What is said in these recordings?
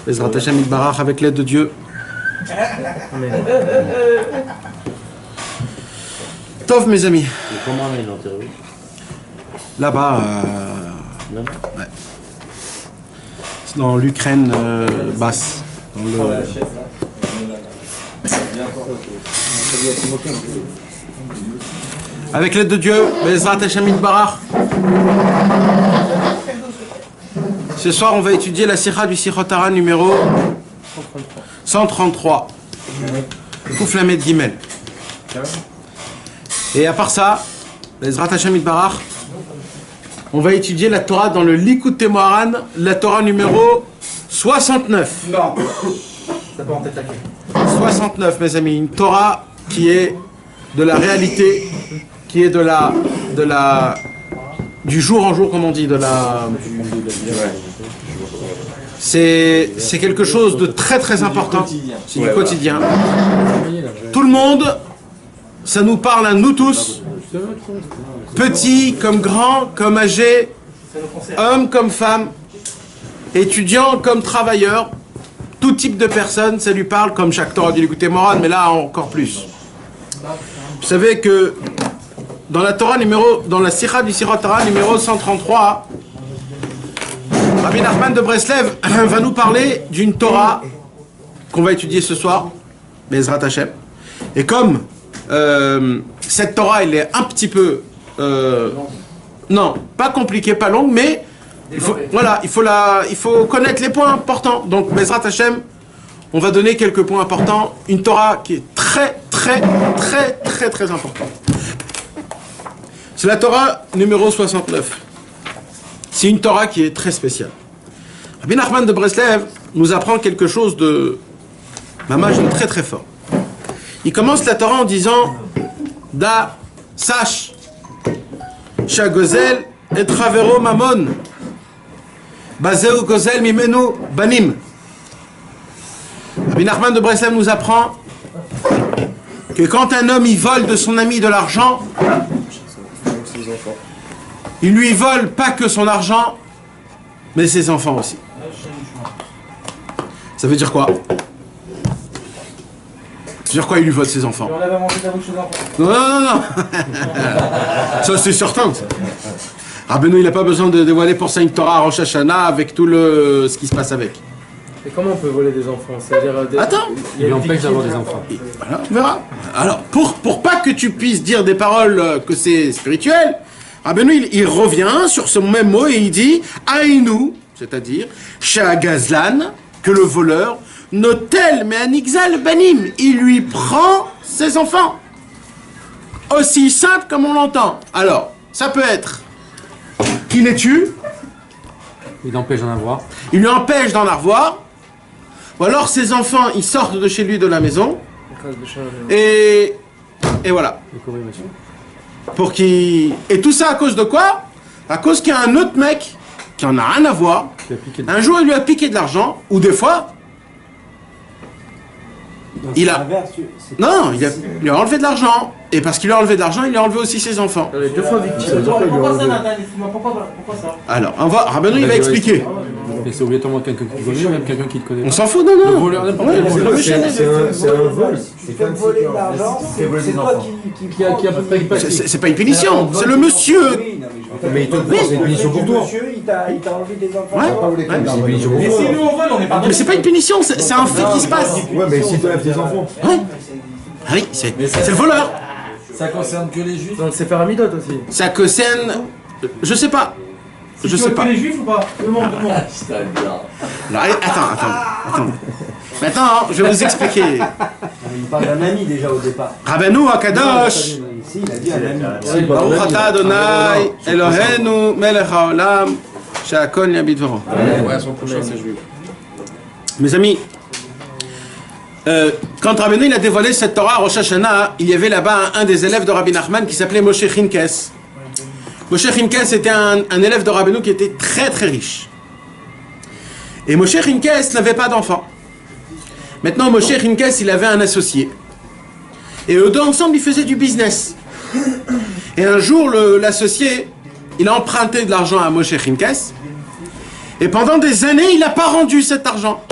Bezrat Hashem Yitbarach, avec l'aide de Dieu. Tov, mes amis. Et comment on est enterré? Là-bas, ouais. C'est dans l'Ukraine basse. Dans le... Avec l'aide de Dieu, Bezrat Hashem Yitbarach. Ce soir, on va étudier la Sikha du Sichot Hara numéro 133. Kouf Lamed Gimel. Et à part ça, Bezrat Hashem Yitbarach, on va étudier la Torah dans le Likutei Moharan, la Torah numéro 69. Non, ça peut en tête à 69, mes amis. Une Torah qui est de la réalité, qui est du jour en jour, comme on dit, c'est quelque chose de très très important. C'est du quotidien. Tout le monde, ça nous parle à nous tous, petits comme grands, comme âgés, hommes comme femmes, étudiants comme travailleurs, tout type de personnes, ça lui parle, comme chaque Torah du Likutei Moharan, mais là encore plus. Vous savez que dans la Sikha du Sichot Hara numéro 133, Rabbi Nachman de Breslev va nous parler d'une Torah qu'on va étudier ce soir, Bezrat Hashem. Et comme cette Torah, elle est un petit peu, non, pas compliquée, pas longue, mais il faut connaître les points importants. Donc Bezrat Hashem, on va donner quelques points importants. Une Torah qui est très, très, très, très, très importante. C'est la Torah numéro 69. C'est une Torah qui est très spéciale. Rabbi Nachman de Breslev nous apprend quelque chose de mamage de très très fort. Il commence la Torah en disant Da, sache, Shagozel et Travero Mamon, Bazeu Gozel Mimenu Banim. Rabbi Nachman de Breslev nous apprend que quand un homme il vole de son ami de l'argent, il lui vole pas que son argent, mais ses enfants aussi. Ça veut dire quoi? Ça veut dire quoi il lui vole ses enfants? Non. Ça c'est certain. Rabbeinu il n'a pas besoin de dévoiler pour ça une Torah à Rosh Hashanah avec tout ce qui se passe avec. Et comment on peut voler des enfants? C'est-à-dire Attends, il empêche d'avoir des enfants. Voilà, on verra. Alors, pour pas que tu puisses dire des paroles que c'est spirituel, Rabbeinu il revient sur ce même mot et il dit Aïnou, c'est-à-dire Shagazlan, que le voleur, Notel Me'anixal Banim, il lui prend ses enfants. Aussi simple comme on l'entend. Alors, ça peut être qu'il les tue, Il empêche d'en avoir. il lui empêche d'en avoir, ou alors ses enfants ils sortent de chez lui de la maison et voilà. Pour qu'il... Et tout ça à cause de quoi? À cause qu'il y a un autre mec qui en a rien à voir. Un jour il lui a piqué de l'argent, ou des fois il a... Non, il lui a enlevé de l'argent. Et parce qu'il lui a enlevé de l'argent, il lui a enlevé aussi ses enfants. Elle est deux fois victime. Pourquoi ça, Nathan? Pourquoi ça? Alors, Rabbeinu il va expliquer. Mais c'est obligatoirement quelqu'un qui te connaît, même quelqu'un qui te connaît. On s'en fout, non. Le voleur, n'importe quel voleur. C'est un vol. Tu fais voler de l'argent, c'est toi qui a à peu près C'est pas une punition, c'est le monsieur. Mais il te prend, c'est une punition pour toi. Monsieur, il t'a enlevé des enfants. Ouais. C'est une punition pour Mais toi. si nous on vole, on n'est pas. Mais c'est pas une punition, c'est un fait qui se passe. Ouais, mais si tu enlèves tes enfants. Ouais. Ah oui, c'est le voleur. Ça concerne que les juifs. Donc c'est paramidote aussi. Ça concerne... Je sais pas. Je sais pas. Tu les juifs ou pas? Demande. Alors, attends. Maintenant, je vais vous expliquer. Il parle d'un ami déjà au départ. Rabbeinu Akadosh. Si, il a dit un ami. Baruch atah Adonai Eloheinu melech haolam she'akol nהיה bidvaro. Ouais, son prochain c'est juif. Mes amis, quand Rabbeinu il a dévoilé cette Torah à Rosh Hashanah, il y avait là-bas un des élèves de Rabbi Nachman qui s'appelait Moshe Chinkes. Moshe Chinkes était un élève de Rabbeinu qui était très très riche. Et Moshe Chinkes n'avait pas d'enfant. Maintenant, Moshe Chinkes, il avait un associé. Et eux deux ensemble, ils faisaient du business. Et un jour, l'associé, il a emprunté de l'argent à Moshe Chinkes. Et pendant des années, il n'a pas rendu cet argent.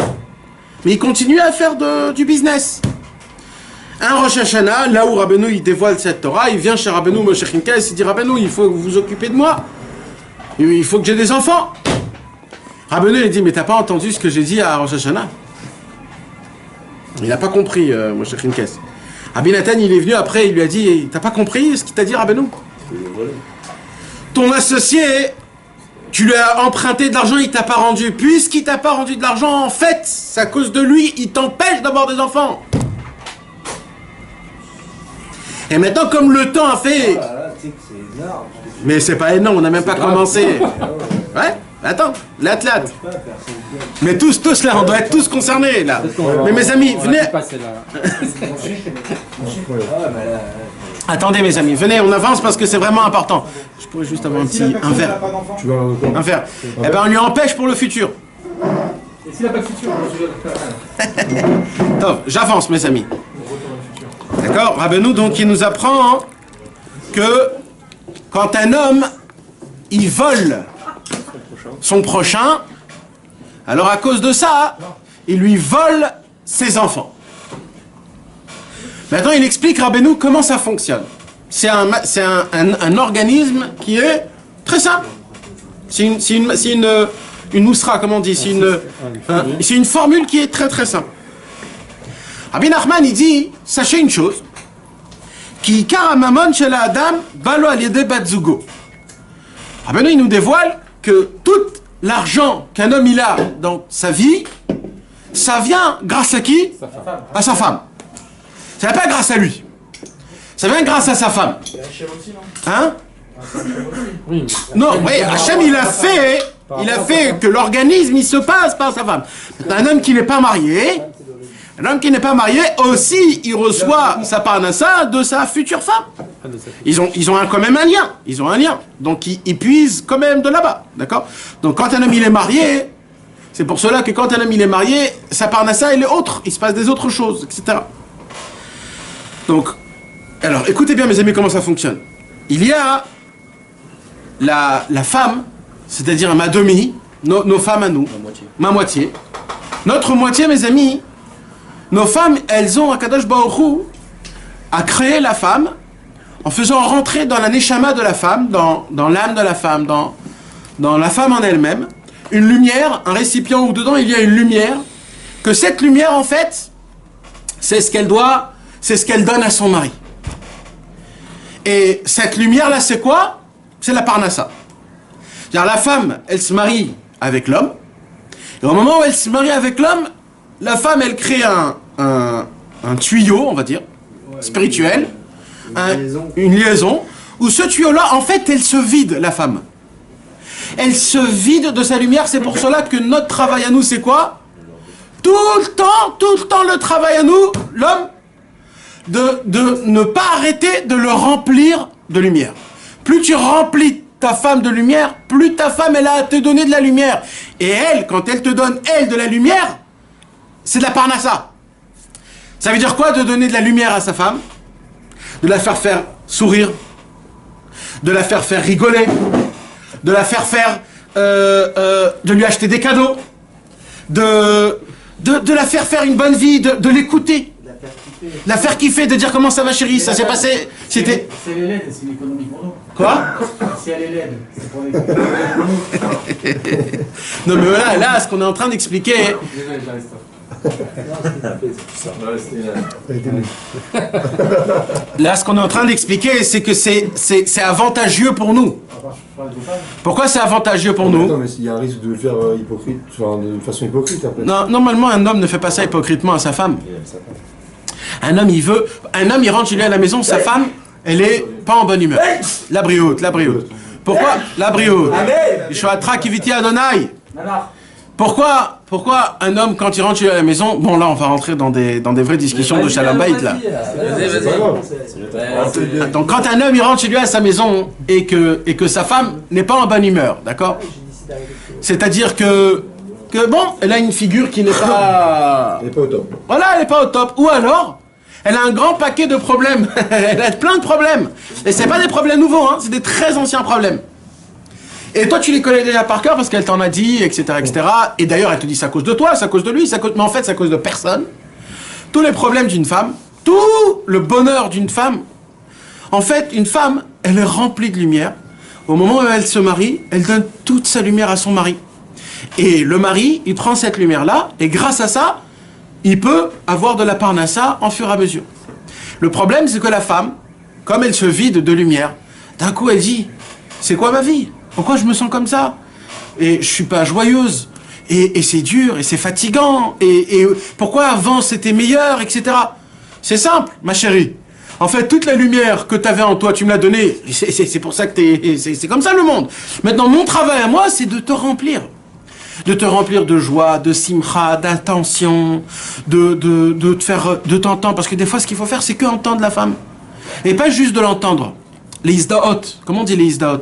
Mais il continue à faire du business. Un Rosh Hashanah, là où Rabbeinu il dévoile cette Torah, il vient chez Rabbeinu Moshe Chinkes, il dit Rabbeinu, il faut que vous vous occupez de moi. Il faut que j'ai des enfants. Rabbeinu il dit mais t'as pas entendu ce que j'ai dit à Rosh Hashanah? Il n'a pas compris Moshe Chinkes. Rabbi Nathan il est venu après, il lui a dit t'as pas compris ce qu'il t'a dit Rabbeinu? Ton associé, tu lui as emprunté de l'argent, il t'a pas rendu. Puisqu'il t'a pas rendu de l'argent, en fait, c'est à cause de lui, il t'empêche d'avoir des enfants. Et maintenant, comme le temps a fait... Mais c'est pas énorme, on n'a même pas commencé. Ouais, attends, l'athlète. Mais tous là, on doit être tous concernés, là. Mais mes amis, venez... Attendez, mes amis, venez, on avance parce que c'est vraiment important. Je pourrais juste avoir un verre. Un verre. Eh ben, on lui empêche pour le futur. Et s'il n'a pas de futur, Top, j'avance, mes amis. D'accord? Rabbeinu, donc, il nous apprend que quand un homme, il vole son prochain, alors à cause de ça, il lui vole ses enfants. Maintenant, il explique, Rabbeinu, comment ça fonctionne. C'est un organisme qui est très simple. C'est une mousra, comment on dit. C'est une formule qui est très très simple. Rabbi Nachman, il dit, sachez une chose, qui karamamon shel adam balo al yede bat zugo. Rabbeinu, il nous dévoile que tout l'argent qu'un homme il a dans sa vie, ça vient grâce à qui? À sa femme. Ça vient pas grâce à lui. Ça vient grâce à sa femme. Hein? Non, oui, Hachem il a fait que l'organisme il se passe par sa femme. Un homme qui n'est pas marié, aussi il reçoit sa parnassa de sa future femme. Ils ont quand même un lien. Ils ont un lien. Donc ils puisent quand même de là-bas. D'accord? Donc quand un homme il est marié, c'est pour cela que quand un homme il est marié, sa parnassa elle est autre. Il se passe des autres choses, etc. Donc, alors, écoutez bien mes amis comment ça fonctionne. Il y a la femme, c'est-à-dire ma demi, nos femmes à nous, ma moitié. Notre moitié, mes amis, nos femmes, elles ont, Akadosh Baruch Hu, à créer la femme en faisant rentrer dans la neshama de la femme, dans l'âme de la femme, dans la femme en elle-même, une lumière, un récipient où dedans il y a une lumière, que cette lumière, en fait, c'est ce qu'elle donne à son mari. Et cette lumière-là, c'est quoi? C'est la parnassa. C'est-à-dire la femme, elle se marie avec l'homme. Et au moment où elle se marie avec l'homme, la femme, elle crée un tuyau, on va dire, spirituel, une liaison, où ce tuyau-là, en fait, elle se vide, la femme. Elle se vide de sa lumière. C'est pour cela que notre travail à nous, c'est quoi? Tout le temps, le travail à nous, l'homme, de ne pas arrêter de le remplir de lumière. Plus tu remplis ta femme de lumière, plus ta femme elle a à te donner de la lumière. Et elle, quand elle te donne elle de la lumière, c'est de la parnassa. Ça veut dire quoi de donner de la lumière à sa femme? De la faire sourire, de la faire rigoler, de la faire de lui acheter des cadeaux, de la faire une bonne vie, de l'écouter. La faire kiffer, de dire comment ça va chérie, ça s'est passé, c'était... Si elle est laide, c'est une économie pour nous. Quoi? Si elle est laide, c'est pour l'économie. Non mais voilà, là, ce qu'on est en train d'expliquer... Là, ce qu'on est en train d'expliquer, c'est que c'est avantageux pour nous. Pourquoi c'est avantageux pour nous? Non, mais il y a un risque de le faire hypocrite, enfin, de façon hypocrite après. Non, normalement, un homme ne fait pas ça hypocritement à sa femme. Un homme, il rentre chez lui à la maison, sa femme, elle est pas en bonne humeur. La brioute. Pourquoi? La brioute. Shoatra kiviti Adonai. Pourquoi un homme, quand il rentre chez lui à la maison, bon là, on va rentrer dans des vraies discussions de Shalom Bayit, là. Donc quand un homme, il rentre chez lui à sa maison et que sa femme n'est pas en bonne humeur, d'accord? C'est-à-dire que bon, elle a une figure qui n'est pas... Elle n'est pas au top. Voilà, elle n'est pas au top. Ou alors, elle a un grand paquet de problèmes. Elle a plein de problèmes. Et c'est pas des problèmes nouveaux, hein, c'est des très anciens problèmes. Et toi, tu les connais déjà par cœur parce qu'elle t'en a dit, etc., etc. Et d'ailleurs, elle te dit c'est à cause de toi, c'est à cause de lui, mais en fait, c'est à cause de personne. Tous les problèmes d'une femme, tout le bonheur d'une femme, en fait, une femme, elle est remplie de lumière. Au moment où elle se marie, elle donne toute sa lumière à son mari. Et le mari, il prend cette lumière-là, et grâce à ça, il peut avoir de la parnassa en fur et à mesure. Le problème, c'est que la femme, comme elle se vide de lumière, d'un coup, elle dit, c'est quoi ma vie? Pourquoi je me sens comme ça? Et je suis pas joyeuse. Et c'est dur, et c'est fatigant. Et pourquoi avant, c'était meilleur, etc. C'est simple, ma chérie. En fait, toute la lumière que tu avais en toi, tu me l'as donnée. C'est pour ça que c'est comme ça le monde. Maintenant, mon travail à moi, c'est de te remplir. De te remplir de joie, de simcha, d'attention, de te faire, de t'entendre. Parce que des fois, ce qu'il faut faire, c'est que entendre la femme. Et pas juste de l'entendre. Les isdaot. Comment on dit les isdaot?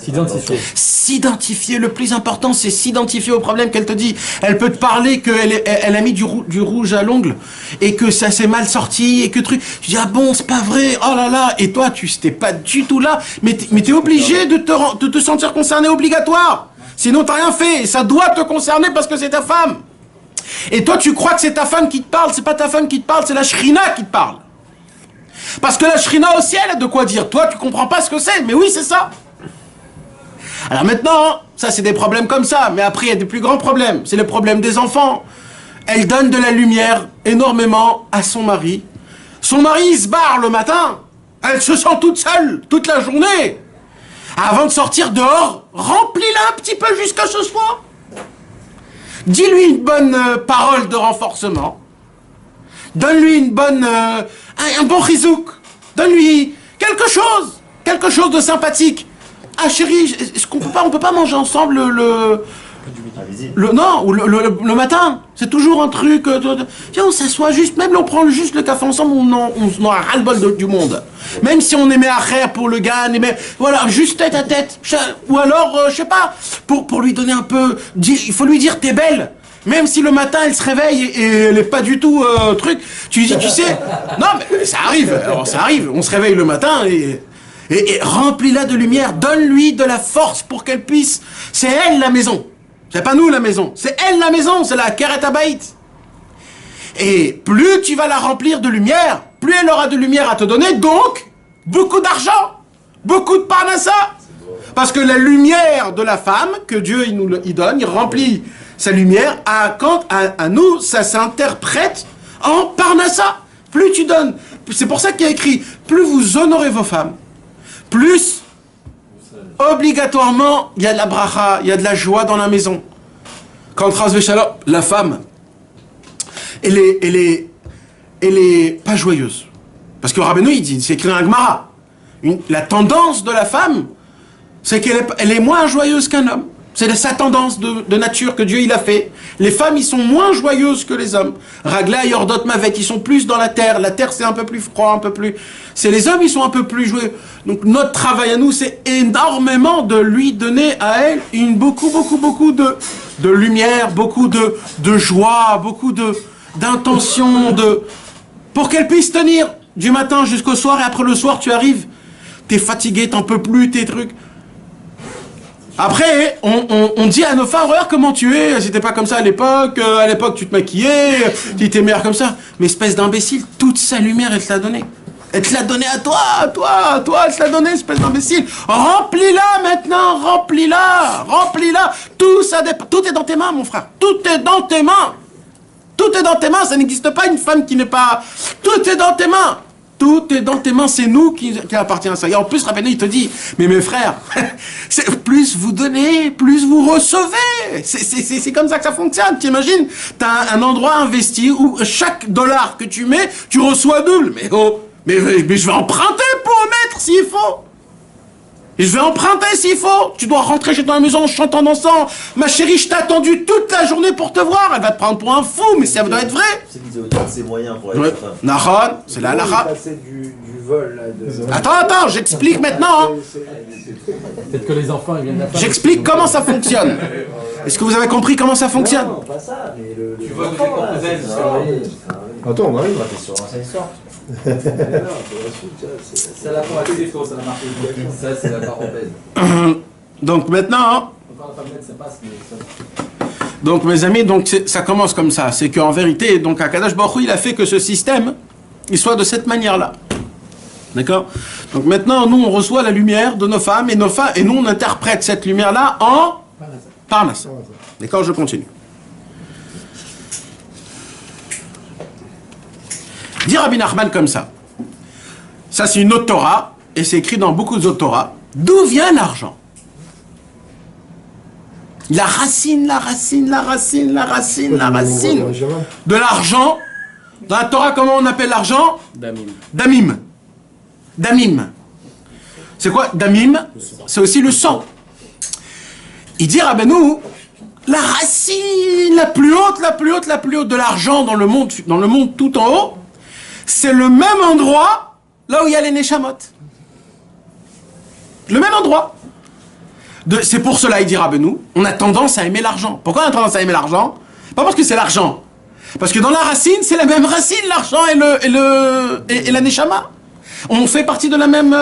S'identifier. S'identifier, le plus important, c'est s'identifier au problème qu'elle te dit. Elle peut te parler qu'elle a mis du rouge à l'ongle et que ça s'est mal sorti et que truc. Tu dis, ah bon, c'est pas vrai, oh là là. Et toi, tu n'étais pas du tout là, mais t'es obligé de te sentir concerné, obligatoire. Sinon, t'as rien fait. Et ça doit te concerner parce que c'est ta femme. Et toi, tu crois que c'est ta femme qui te parle. C'est pas ta femme qui te parle, c'est la shrina qui te parle. Parce que la shrina aussi, elle a de quoi dire. Toi, tu comprends pas ce que c'est, mais oui, c'est ça. Alors maintenant, ça c'est des problèmes comme ça, mais après il y a des plus grands problèmes, c'est le problème des enfants. Elle donne de la lumière énormément à son mari. Son mari il se barre le matin, elle se sent toute seule, toute la journée. Avant de sortir dehors, remplis-la un petit peu jusqu'à ce soir. Dis-lui une bonne parole de renforcement. Donne-lui une bonne, un bon chizouk. Donne-lui quelque chose de sympathique. Ah chérie, est-ce qu'on peut pas manger ensemble le matin? C'est toujours un truc. Viens, on s'assoit juste, même on prend juste le café ensemble, on aura ras-le-bol du monde. Même si on aimait Acher pour le GAN, voilà, juste tête à tête. Ou alors, je sais pas, pour lui donner un peu. Il faut lui dire t'es belle. Même si le matin elle se réveille et elle est pas du tout truc, tu lui dis, tu sais, non mais ça arrive, alors ça arrive, on se réveille le matin et remplis-la de lumière, donne-lui de la force pour qu'elle puisse. C'est elle la maison. C'est pas nous la maison. C'est elle la maison. C'est la Keret Habayit. Et plus tu vas la remplir de lumière, plus elle aura de lumière à te donner, donc beaucoup d'argent, beaucoup de parnassa. Parce que la lumière de la femme que Dieu il donne, il remplit sa lumière. À nous, ça s'interprète en parnassa. Plus tu donnes. C'est pour ça qu'il y a écrit, plus vous honorez vos femmes, plus, obligatoirement, il y a de la bracha, il y a de la joie dans la maison. Quand la femme, elle est pas joyeuse. Parce que Rabbeinu, il dit, c'est écrit dans la Gemara. La tendance de la femme, c'est qu'elle est moins joyeuse qu'un homme. C'est sa tendance de nature que Dieu il a fait. Les femmes, ils sont moins joyeuses que les hommes. Ragla, Yordot, Mavet, ils sont plus dans la terre. La terre, c'est un peu plus froid, un peu plus... C'est les hommes, ils sont un peu plus joyeux. Donc notre travail à nous, c'est énormément de lui donner à elle beaucoup de lumière, beaucoup de joie, beaucoup d'intention, pour qu'elle puisse tenir du matin jusqu'au soir. Et après le soir, tu arrives, t'es fatigué, t'en peux plus, tes trucs... Après, on dit à nos femmes, regarde comment tu es, c'était pas comme ça à l'époque tu te maquillais, tu étais meilleur comme ça. Mais espèce d'imbécile, toute sa lumière, elle te l'a donnée. Elle te l'a donnée à toi, elle te l'a donnée, espèce d'imbécile. Remplis-la maintenant, remplis-la. Tout est dans tes mains, mon frère. Tout est dans tes mains. Tout est dans tes mains, ça n'existe pas une femme qui n'est pas... Tout est dans tes mains. Tout est dans tes mains, c'est nous qui appartient à ça. Et en plus, Rabbeinu, il te dit, mais mes frères, plus vous donnez, plus vous recevez. C'est comme ça que ça fonctionne. T'imagines, t'as un endroit investi où chaque dollar que tu mets, tu reçois double. Mais je vais emprunter pour mettre s'il faut. Et je vais emprunter s'il faut. Tu dois rentrer chez toi à la maison en chantant, dansant. Ma chérie, je t'ai attendu toute la journée pour te voir. Elle va te prendre pour un fou, mais ça doit être vrai. C'est qu'ils ont autant de ses moyens pour aller faire ça. Nahon, c'est la halakha. Du vol, là, Attends, j'explique maintenant. Hein. Peut-être que les enfants, ils viennent d'apprendre. J'explique comment ça fonctionne. Est-ce que vous avez compris comment ça fonctionne? Non, pas ça, mais le Tu vois que c'est pour poser Attends, on arrive. T'es sur un sort. Ça l'a pas assez défaut, ça a marché. Ça, c'est la parenthèse. Donc maintenant, donc mes amis, donc ça commence comme ça. C'est qu'en vérité, donc Akadosh Baruch Hu, il a fait que ce système, il soit de cette manière-là. D'accord? Donc maintenant, nous, on reçoit la lumière de nos femmes, et nous, on interprète cette lumière-là en Parnasse. D'accord? Je continue. Dit Rabbi Nachman comme ça. Ça, c'est une autre Torah, et c'est écrit dans beaucoup d'autres Torah. D'où vient l'argent? La racine de l'argent. Dans la Torah, comment on appelle l'argent? Damim. Damim. C'est quoi Damim? C'est aussi le sang. Il dit Rabbeinu, la racine la plus haute de l'argent dans le monde tout en haut, c'est le même endroit là où il y a les Neshamot. Le même endroit. C'est pour cela, il dit Rabbeinu, on a tendance à aimer l'argent. Pourquoi on a tendance à aimer l'argent? Pas parce que c'est l'argent. Parce que dans la racine, c'est la même racine, l'argent et la Neshama. On fait partie de la même...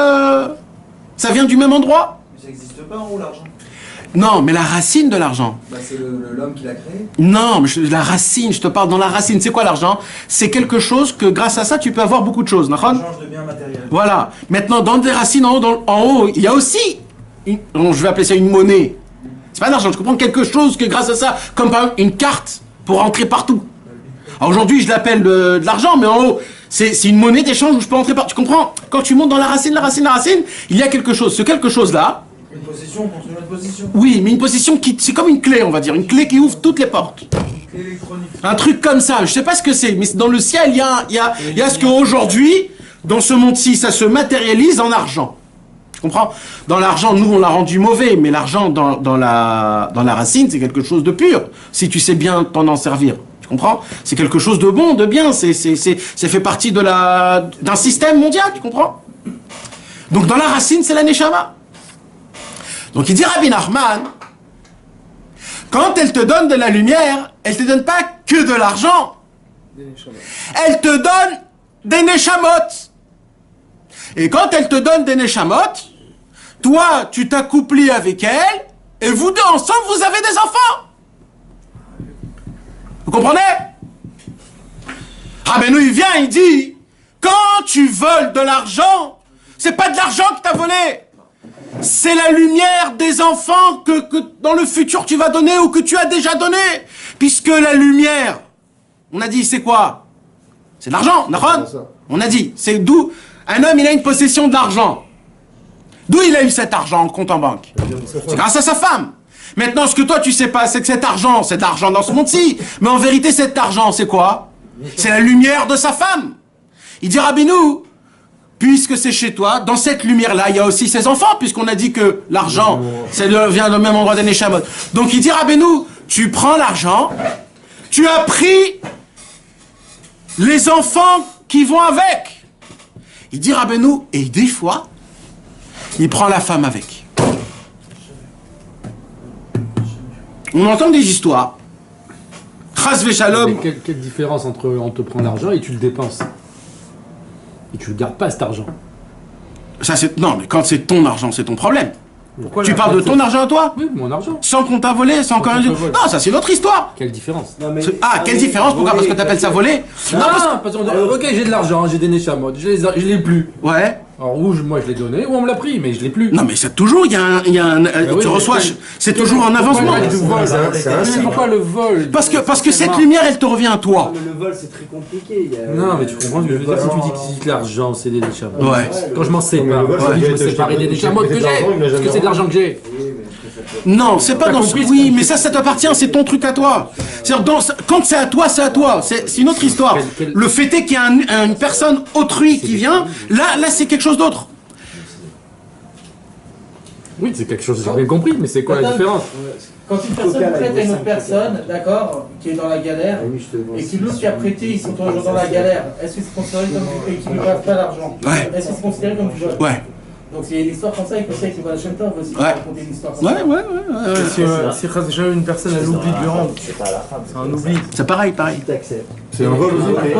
ça vient du même endroit. Mais ça n'existe pas en haut, l'argent. Non, mais la racine de l'argent. Bah, c'est l'homme qui l'a créé. Non, mais la racine, je te parle dans la racine. C'est quoi l'argent? C'est quelque chose que grâce à ça, tu peux avoir beaucoup de choses. Ça change de bien matériel. Voilà. Maintenant, dans des racines en haut, il y a aussi... je vais appeler ça une monnaie. C'est pas d'argent, je comprends quelque chose que grâce à ça, comme par exemple une carte pour rentrer partout. Alors aujourd'hui, je l'appelle de l'argent, mais en haut, c'est une monnaie d'échange où je peux rentrer partout. Tu comprends? Quand tu montes dans la racine, il y a quelque chose. Ce quelque chose-là... Une possession contre une autre possession. Oui, mais une possession qui... C'est comme une clé, on va dire. Une clé qui ouvre toutes les portes. Électronique. Un truc comme ça. Je sais pas ce que c'est, mais dans le ciel, il y a ce qu'aujourd'hui, dans ce monde-ci, ça se matérialise en argent. Tu comprends? Dans l'argent, nous, on l'a rendu mauvais, mais l'argent dans la racine, c'est quelque chose de pur, si tu sais bien t'en servir. Tu comprends? C'est quelque chose de bon, de bien, c'est fait partie d'un système mondial, tu comprends? Donc dans la racine, c'est la Neshama. Donc il dit Rabbi Nachman, quand elle te donne de la lumière, elle te donne pas que de l'argent. Elle te donne des Neshamot. Et quand elle te donne des Neshamot, toi, tu t'accouplis avec elle, et vous deux ensemble, vous avez des enfants. Vous comprenez? Rabbeinu, il vient, il dit, quand tu voles de l'argent, c'est pas de l'argent que t'as volé. C'est la lumière des enfants que dans le futur tu vas donner ou que tu as déjà donné. Puisque la lumière, on a dit, c'est quoi? C'est de l'argent, d'accord? On a dit, c'est d'où un homme, il a une possession de l'argent. D'où il a eu cet argent en compte en banque? C'est grâce à sa femme. Maintenant, ce que toi tu sais pas, c'est que cet argent, c'est de l'argent dans ce monde-ci. Mais en vérité, cet argent, c'est quoi? C'est la lumière de sa femme. Il dit, Rabbeinu, puisque c'est chez toi, dans cette lumière-là, il y a aussi ses enfants, puisqu'on a dit que l'argent, vient du même endroit des Neshamot. Donc il dit, Rabbeinu, tu prends l'argent, tu as pris les enfants qui vont avec. Il dit, Rabbeinu, et des fois, il prend la femme avec. On entend des histoires. Chas v'shalom. Quelle différence entre on te prend l'argent et tu le dépenses? Et tu ne gardes pas cet argent. Ça, non, mais quand c'est ton argent, c'est ton problème. Pourquoi tu parles de ton argent à toi? Oui, mon argent. Sans qu'on t'a volé, sans qu'on... Non, ça c'est une autre histoire. Quelle différence? Quelle différence? Pourquoi? Parce que t'appelles ça voler? Non, parce que... Ok, j'ai de l'argent, j'ai des Neshamot, je l'ai plus. Ouais. Alors, moi je l'ai donné, ou on me l'a pris, mais je l'ai plus. Non, mais c'est toujours, il y a un tu reçois, c'est toujours un avancement. Pourquoi le vol? Parce que cette lumière, elle te revient à toi. Mais le vol, c'est très compliqué. Non, mais tu comprends ce que je veux dire? Si tu dis que l'argent, c'est des Neshamot. Ouais. Quand je m'en sépare, je me sépare des Neshamot que j'ai, parce que c'est de l'argent que j'ai. Non, c'est pas dans ce... Oui, mais ça t'appartient, c'est ton truc à toi. Quand c'est à toi, c'est à toi. C'est une autre histoire. Le fait est qu'il y a une personne autrui qui vient, là c'est quelque chose d'autre. Oui, c'est quelque chose, j'ai bien compris, mais c'est quoi la différence? Quand une personne prête à une autre personne, d'accord, qui est dans la galère, et que l'autre qui a prêté, ils sont toujours dans la galère, est-ce que c'est considéré comme et qui ne doivent pas l'argent? Ouais. Est-ce que c'est considéré comme du vol? Ouais. Donc il y a une histoire comme ça, il peut dire que le Baal Shem Tov aussi raconter une histoire comme ça. Si une personne elle oublie de lui rendre, C'est pas la femme. c'est un oubli. C'est pareil. Si t'acceptes. C'est un vol aussi. Ouais.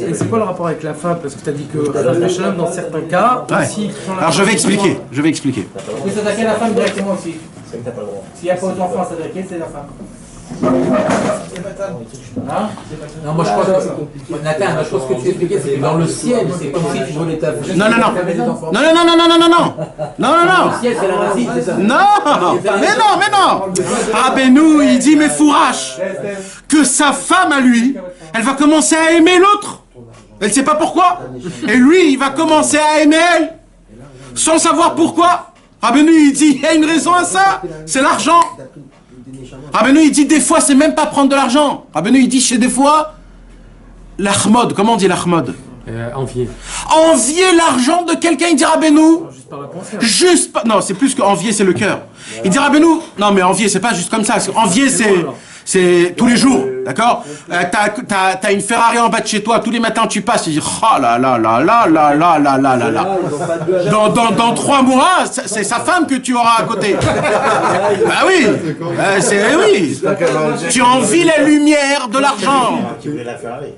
Et c'est quoi le rapport avec la femme? Parce que tu as dit que la shalom, dans certains cas, Ouais. aussi, Alors je vais expliquer. Vous s'attaquer à la femme directement aussi. S'il n'y a pas aux enfants à s'attaquer, c'est la femme. Hein? Non, moi je crois que. Nathan, moi, je pense que tu expliquais, c'est que dans le ciel, c'est comme si tu volais ta fille. Non. Le ciel, c'est la racine, c'est ça. Non, mais non. Rabbeinu, il dit, mais fourrache, que sa femme à lui, elle va commencer à aimer l'autre. Elle ne sait pas pourquoi. Et lui, il va commencer à aimer elle, sans savoir pourquoi. Rabbeinu, il dit, il y a une raison à ça, c'est l'argent. Rabbeinu, il dit, des fois, c'est même pas prendre de l'argent. Rabbeinu, il dit, c'est des fois, l'achmod, comment on dit l'achmod? Envier. Envier l'argent de quelqu'un, il dit Rabbeinu. juste par la pensée. Juste pas. Non, c'est plus que envier, c'est le cœur. Il dit Rabbeinu. Non, mais envier, c'est pas juste comme ça. Envier, c'est tous les jours, d'accord? T'as une Ferrari en bas de chez toi, tous les matins tu passes, tu dis oh là là là là là là là là là là. Dans 3 mois, c'est sa femme que tu auras à côté. Bah oui, oui. Tu envies la lumière de l'argent. Tu voulais la Ferrari.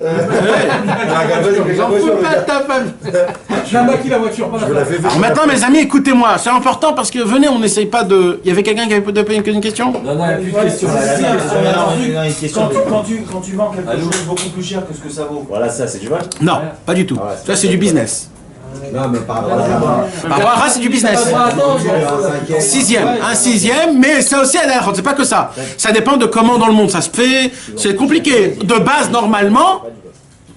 J'en fous pas de ta femme. J'ai qui la voiture, pas la femme. Alors maintenant, mes amis, écoutez-moi, c'est important parce que venez, on n'essaye pas de. Il y avait quelqu'un qui avait posé une question? Non, non, il n'y a plus de questions. Quand tu vends quelque chose beaucoup plus cher que ce que ça vaut. Voilà, ça, c'est du vol. Non, pas du tout. Ça, c'est du business. Non, mais par rapport à Par rapport à ça, c'est du business. Un sixième, mais ça aussi, c'est pas que ça. Ça dépend de comment dans le monde ça se fait. C'est compliqué. De base, normalement,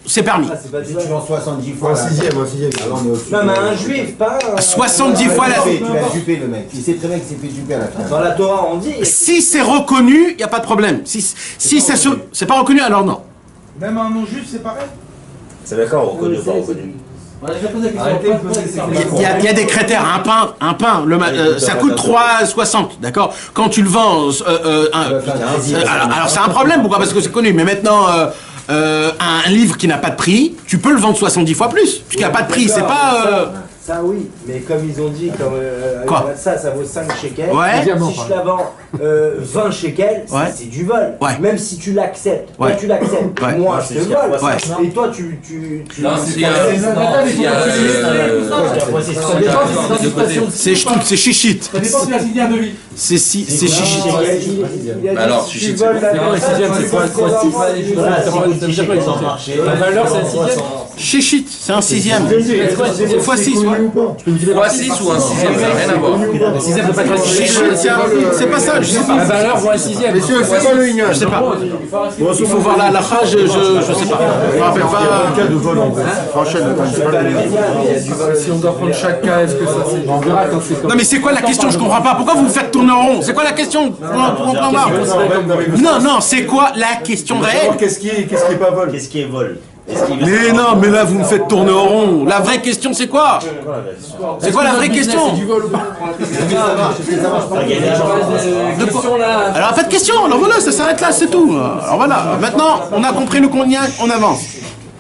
c'est permis. Si tu vends 70 fois. un sixième. Alors on est au-dessus. Non, mais un juif, pas un. 70 fois la. Tu l'as dupé, le mec. Il sait très bien qu'il s'est fait duper à la fin. Dans la Torah, on dit. Si c'est reconnu, il n'y a pas de problème. Si c'est pas reconnu, alors non. Même un non-juif, c'est pareil. C'est d'accord, reconnu ou pas reconnu. Il y a des critères. Un pain, ça coûte 3,60, d'accord? Quand tu le vends, alors c'est un problème. Pourquoi? Parce que c'est connu. Mais maintenant, un livre qui n'a pas de prix, tu peux le vendre 70 fois plus. Puisqu'il n'y a pas de prix, c'est pas. Ça oui, mais comme ils ont dit, Quoi? ça vaut 5 shekels. Ouais. Si je la vends 20 shekels, Ouais. c'est du vol. Ouais. Même si tu l'acceptes. Ouais. Toi tu l'acceptes. Ouais. Moi je te vole. Ouais. Et toi tu Non, C'est ch'tout, c'est chichit. Ça dépend si la sixième de lui. C'est chichit. Alors, tu chichit, voles Non, la sixième, c'est quoi? La valeur, c'est un sixième. Chichit, c'est un sixième. C'est fois 6. Fois 6 ou un sixième, ça n'a rien à voir. La sixième peut pas être Chichit, c'est pas ça, je sais pas. La valeur vaut un sixième. Messieurs, c'est pas le Ignan. Je sais pas. Il faut voir la rage, je sais pas. Je me rappelle pas. Cas de vol en fait. Enchaîne, c'est pas le Si on doit prendre chaque cas, est-ce que ça c'est. On verra quand c'est comme. Non mais c'est quoi la question? Je comprends pas. Pourquoi vous me faites tourner en rond? C'est quoi la question? Non, c'est quoi la question réelle? Qu'est-ce qui est pas vol? Qu'est-ce qui est vol? Mais non, mais là vous me faites tourner en rond. La vraie question c'est quoi? C'est quoi la vraie question? De quoi? Alors pas de question, alors voilà, ça s'arrête là, c'est tout. Alors voilà, maintenant on a compris le combien, on avance.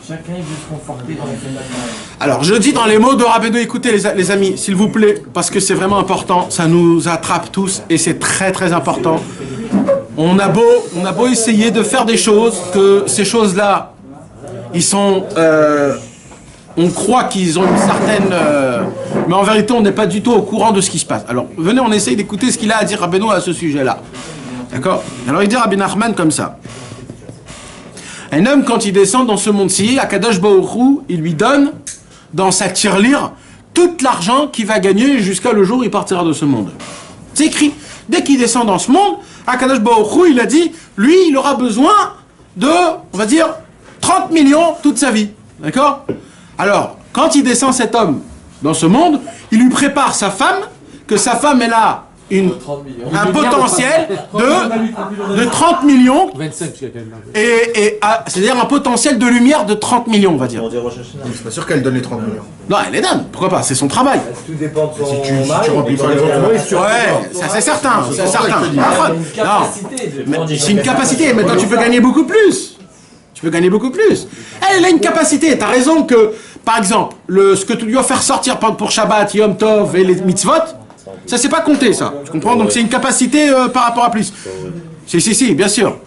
Chacun veut se conforter dans les Alors je dis dans les mots de Rabbeinu, écoutez les amis, s'il vous plaît, parce que c'est vraiment important, ça nous attrape tous et c'est très très important. On a beau essayer de faire des choses, que ces choses-là, ils sont, on croit qu'ils ont une certaine, mais en vérité on n'est pas du tout au courant de ce qui se passe. Alors venez, on essaye d'écouter ce qu'il a à dire Rabbeinu à ce sujet-là. D'accord? Alors il dit Rabbi Nachman comme ça. Un homme, quand il descend dans ce monde-ci, Akadosh Baruch Hu, il lui donne, dans sa tirelire, tout l'argent qu'il va gagner jusqu'à le jour où il partira de ce monde. C'est écrit. Dès qu'il descend dans ce monde, Akadosh Baruch Hu, il a dit, lui, il aura besoin de, on va dire, 30 millions toute sa vie. D'accord? Alors, quand il descend cet homme dans ce monde, il lui prépare sa femme, que sa femme, elle a un potentiel de 30 millions, 25, quand même. c'est-à-dire un potentiel de lumière de 30 millions, on va dire. C'est pas sûr qu'elle donne les 30 millions. Non, elle les donne, pourquoi pas, c'est son travail. Tout dépend de son Si tu remplis pas les entreprises, Ouais, ça c'est certain, c'est certain. Non, c'est une capacité, maintenant tu peux gagner beaucoup plus. Tu peux gagner beaucoup plus. Elle a une capacité, t'as raison que, par exemple, ce que tu dois faire sortir pour Shabbat, Yom Tov et les mitzvot, ça c'est pas compté ça, tu comprends? Donc c'est une capacité par rapport à plus. Si, bien sûr.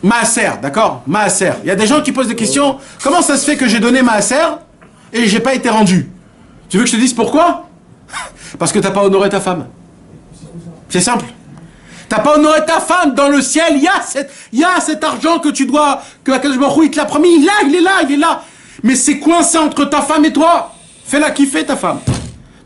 Maaser, d'accord? Maaser. Il y a des gens qui posent des questions. Comment ça se fait que j'ai donné Maaser et j'ai pas été rendu? Tu veux que je te dise pourquoi? Parce que t'as pas honoré ta femme. C'est simple. T'as pas honoré ta femme. Dans le ciel, il y a cet argent que tu dois, que Akadosh Baruch Hu, il te l'a promis. Il est là. Mais c'est coincé entre ta femme et toi. Fais-la kiffer, ta femme.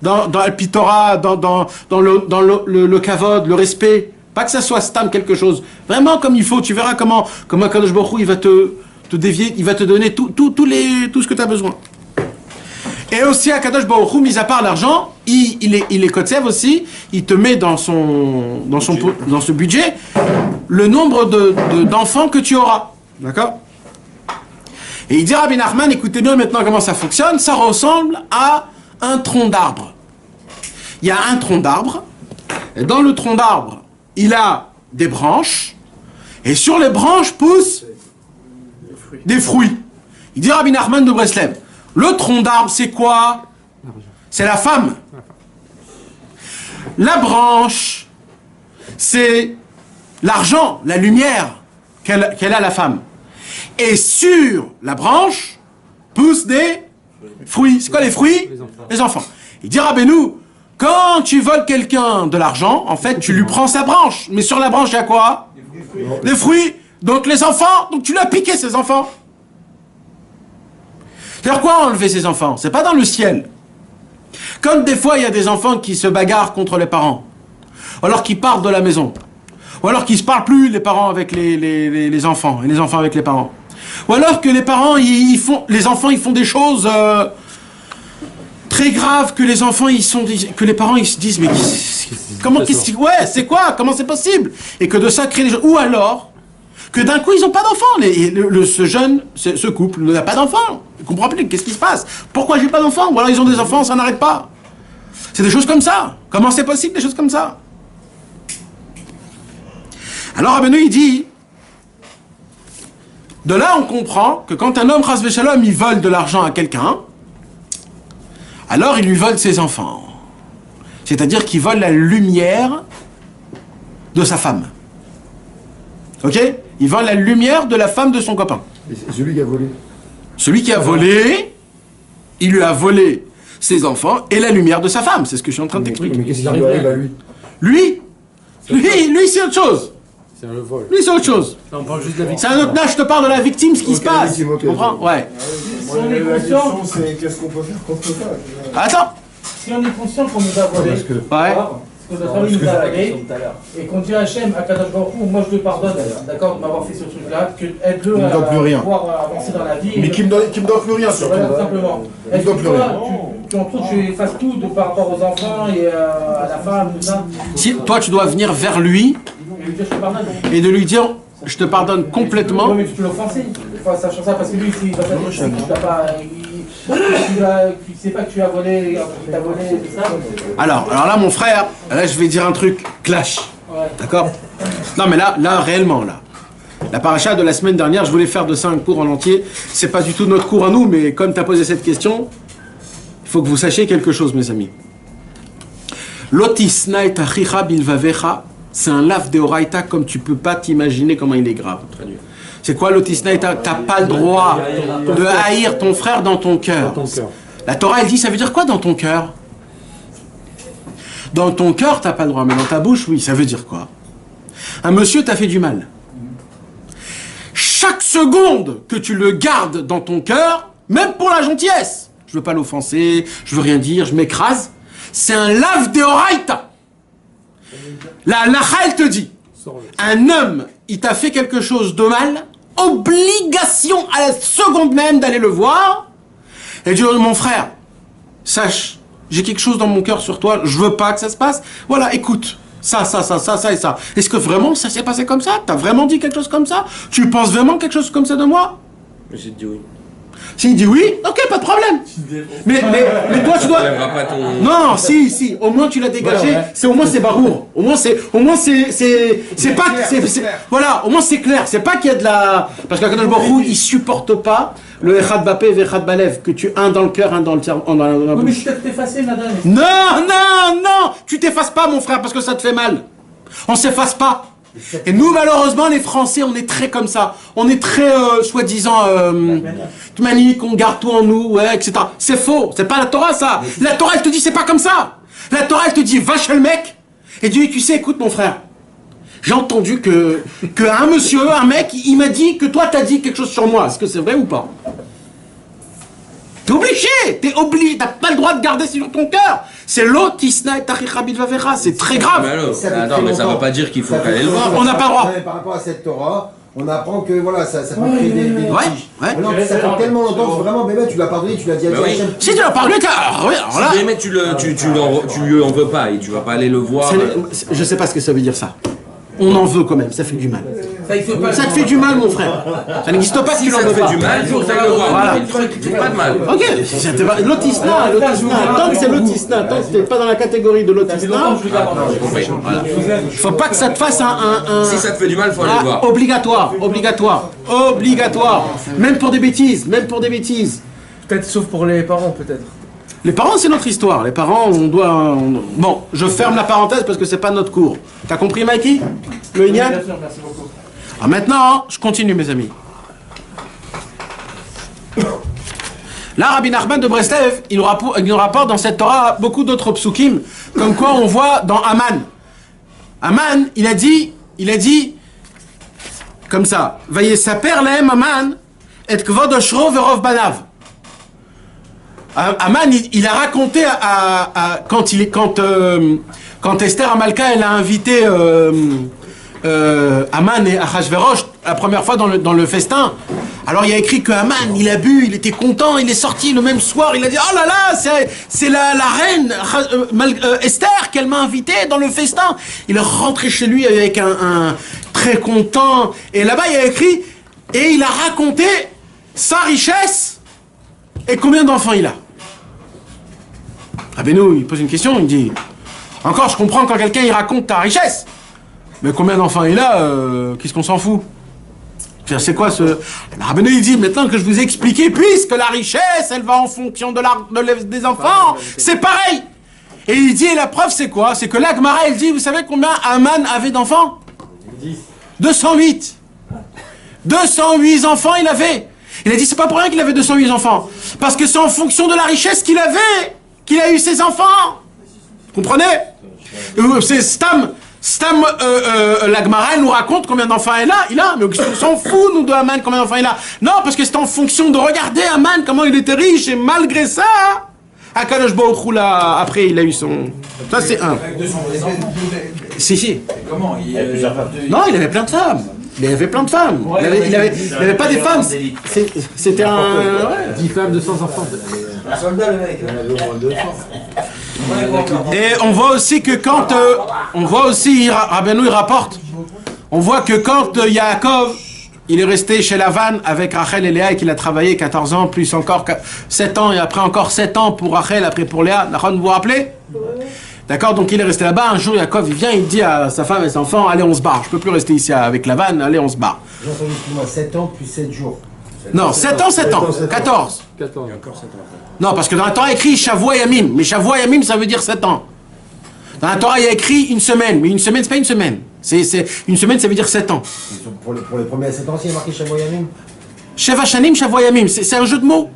Dans Alpitora, dans le kavod, le respect. Pas que ça soit stam quelque chose. Vraiment comme il faut. Tu verras comment Akadosh Baruch Hu, il va te dévier, il va te donner tout ce que tu as besoin. Et aussi, Akadosh Baruch Hu, mis à part l'argent, il est kotsev aussi, il te met dans ce budget le nombre d'enfants que tu auras. D'accord? Et il dit Rabbi Nachman, écoutez bien maintenant comment ça fonctionne, ça ressemble à un tronc d'arbre. Il y a un tronc d'arbre, et dans le tronc d'arbre, il a des branches, et sur les branches poussent des fruits. Il dit Rabbi Nachman de Breslev, le tronc d'arbre, c'est quoi? C'est la femme. La branche, c'est l'argent, la lumière qu'elle a, la femme. Et sur la branche, poussent des fruits. C'est quoi les fruits? Les enfants. Il dit Rabbeinu, quand tu voles quelqu'un de l'argent, en fait, tu lui prends sa branche. Mais sur la branche, il y a quoi? Des fruits. Donc les enfants, donc tu lui as piqué ses enfants. C'est-à-dire quoi enlever ses enfants? C'est pas dans le ciel. Comme des fois, il y a des enfants qui se bagarrent contre les parents. Ou alors qui partent de la maison. Ou alors qui se parlent plus, les parents avec les enfants, et les enfants avec les parents. Ou alors que les parents, les enfants, ils font des choses très graves, que les enfants, que les parents, ils se disent, mais c'est quoi? Comment c'est possible? Et que de ça crée des choses. Ou alors, que d'un coup, ils n'ont pas d'enfants. Ce couple n'a pas d'enfants. Ils ne comprennent plus. Qu'est-ce qui se passe? Pourquoi j'ai pas d'enfants? Ou alors ils ont des enfants, ça n'arrête pas. C'est des choses comme ça. Comment c'est possible, des choses comme ça? Alors Rabbeinu, il dit, de là on comprend que quand un homme, chas v'shalom, il vole de l'argent à quelqu'un, alors il lui vole ses enfants. C'est-à-dire qu'il vole la lumière de sa femme. Ok? Il vole la lumière de la femme de son copain. Et c'est celui qui a volé. Celui qui a volé, il lui a volé ses enfants et la lumière de sa femme. C'est ce que je suis en train de t'expliquer. Mais qu'est-ce qui lui arrive à lui? Lui, c'est autre chose. C'est un vol. Lui, c'est autre chose. Non, on parle juste de la victime. C'est un autre. Là, je te parle de la victime, ce qui se passe. Tu comprends? Ouais. Si on est conscient, c'est qu'est-ce qu'on peut faire contre ça? Attends. si on est conscient qu'on nous a volé, Ouais. que notre famille nous a volé, et qu'on dit à Hachem, à Kadosh Baruch Hu, moi je te pardonne, d'accord, de m'avoir fait ce truc-là, que aide-le à pouvoir avancer dans la vie. Mais qui me doit plus rien, surtout. Voilà, tout simplement. Est-ce que toi, tu fasses tout par rapport aux enfants et à la femme, tout ça? Si, toi, tu dois venir vers lui Et lui dire, je te pardonne. et de lui dire, je te pardonne complètement. Oui, mais tu peux l'offenser. Sachant ça, parce que lui, il va pas dire que tu n'as pas. Tu sais pas que tu as volé, tu as volé, tout ça. Alors là, mon frère, là, je vais dire un truc clash. Ouais. D'accord? Non, mais là, réellement, là. La paracha de la semaine dernière, je voulais faire de ça un cours en entier. C'est pas du tout notre cours à nous, mais comme tu as posé cette question, il faut que vous sachiez quelque chose, mes amis. Lotisna et achicha bilvavecha, c'est un lave de oraita comme tu peux pas t'imaginer comment il est grave. C'est quoi l'otisna? T'as pas le droit de haïr ton frère dans ton cœur. La Torah, elle dit, ça veut dire quoi dans ton cœur? Dans ton cœur, t'as pas le droit, mais dans ta bouche, oui, ça veut dire quoi? Un monsieur t'a fait du mal. Chaque seconde que tu le gardes dans ton cœur, même pour la gentillesse, je veux pas l'offenser, je veux rien dire, je m'écrase, c'est un lave de oraita. La halacha, elle te dit, un homme, il t'a fait quelque chose de mal, obligation à la seconde même d'aller le voir et de dire, mon frère, sache, j'ai quelque chose dans mon cœur sur toi, je veux pas que ça se passe, voilà, écoute, ça et ça. Est-ce que vraiment ça s'est passé comme ça? T'as vraiment dit quelque chose comme ça? Tu penses vraiment quelque chose comme ça de moi? J'ai dit oui. S'il dit oui, ok, pas de problème. Mais toi tu dois. Non, si, au moins tu l'as dégagé. Ouais. C'est au moins c'est barour. Au moins c'est pas voilà, au moins c'est clair. C'est pas qu'il y a de la parce qu'Akadosh Baruch Hu, il supporte pas le echad bapé et echad balev que tu un dans le cœur, un dans le dans la Oui, mais bouche. je t'ai effacé, madame. Non, tu t'effaces pas, mon frère, parce que ça te fait mal. On s'efface pas. Et nous, malheureusement, les Français, on est très comme ça. On est très, soi-disant, manique, on garde tout en nous, ouais, etc. C'est faux. C'est pas la Torah, ça. La Torah, elle te dit, c'est pas comme ça. La Torah, elle te dit, va chez le mec, et dis, tu sais, écoute, mon frère, j'ai entendu que un monsieur, un mec, il m'a dit que toi, t'as dit quelque chose sur moi. Est-ce que c'est vrai ou pas? T'es obligé, t'as pas le droit de garder sur ton cœur. C'est l'otisna et tachichabit vavera, c'est très grave. Attends, mais ça va pas dire qu'il faut aller le voir. On n'a pas le droit. Par rapport à cette Torah, on apprend que voilà, ça peut créer des litiges. Ouais. Non, ça fait tellement longtemps que vraiment, bébé, tu l'as pardonné, tu l'as dit à Hachem. Si tu l'as pardonné, alors là. Si jamais tu lui en veux pas et tu vas pas aller le voir. Je sais pas ce que ça veut dire ça. On en veut quand même, ça fait du mal. Ça te fait du mal, mon frère. Ça n'existe pas si tu l'en veux pas. Ça te fait du mal, il faut que tu ailles le voir. Voilà. Pas de mal. Ok, l'autisna, tant que c'est l'autisna, tant que t'es pas dans la catégorie de l'autisna, faut pas que ça te fasse un... Si ça te fait du mal, faut aller le voir. Obligatoire. Même pour des bêtises, Peut-être sauf pour les parents, peut-être. Les parents, c'est notre histoire. Les parents, on doit... Bon, je ferme la parenthèse parce que c'est pas notre cours. T'as compris, Mikey? Le Inyan? Bien sûr, merci beaucoup. Alors maintenant, je continue, mes amis. Là, Rabbi Nachman de Breslev, il nous rapporte dans cette Torah beaucoup d'autres psukim, comme quoi on voit dans Aman. Aman, il a dit, comme ça, Vayesaper lehem Aman, et kvod oshro verov banav. Aman, il a raconté quand Esther Amalka, elle a invité Aman et Achashverosh la première fois dans le festin. Alors il y a écrit que Aman, il a bu, il était content, il est sorti le même soir, il a dit oh là là, c'est la reine Esther qu'elle m'a invité dans le festin. Il est rentré chez lui avec un très content, et là-bas il y a écrit et il a raconté sa richesse et combien d'enfants il a. Rabbeinu, il pose une question, il dit encore, je comprends quand quelqu'un il raconte ta richesse, mais combien d'enfants il a, qu'est-ce qu'on s'en fout? C'est quoi ce... Rabbeinu, il dit, maintenant que je vous ai expliqué, puisque la richesse, elle va en fonction des enfants, c'est pareil. Et il dit, et la preuve, c'est quoi? C'est que la Gemara, elle dit, vous savez combien Aman avait d'enfants? 208. 208 enfants, il avait. Il a dit, c'est pas pour rien qu'il avait 208 enfants. Parce que c'est en fonction de la richesse qu'il avait qu'il a eu ses enfants. Vous comprenez? C'est Stam, la Gemara, elle nous raconte combien d'enfants il a, mais on s'en fout, nous, de Aman, combien d'enfants il a. Non, parce que c'est en fonction de regarder Aman, comment il était riche, et malgré ça, Akadosh Baruch Hu, là, après, il a eu son... Ça, c'est un. Si. Comment Non, il avait plein de femmes. Il avait plein de femmes. Il avait pas des femmes. C'était un... 10 femmes, 200 enfants. Un soldat, le mec. Il y en avait au moins 200. Et on voit aussi que quand... Rabbeinu, il rapporte, on voit que quand Yaakov, il est resté chez Lavan avec Rachel et Léa et qu'il a travaillé 14 ans, plus encore 7 ans, et après encore 7 ans pour Rachel, après pour Léa. Vous vous rappelez? D'accord, donc il est resté là-bas. Un jour, Yaakov, il vient, il dit à sa femme et ses enfants, allez, on se barre. Je peux plus rester ici avec Lavan, allez, on se barre. J'ai entendu, excuse-moi, 7 ans plus 7 jours. Non, 7 ans, 14. Non, parce que dans la Torah, il y a écrit Shavua Yamim. Mais Shavua Yamim, ça veut dire 7 ans. Dans la Torah, il y a écrit une semaine. Mais une semaine, c'est pas une semaine. Une semaine, ça veut dire 7 ans. Pour les premiers 7 ans, il y a marqué Shavua Yamim. Sheva Shanim, Shavua Yamim. C'est un jeu de mots.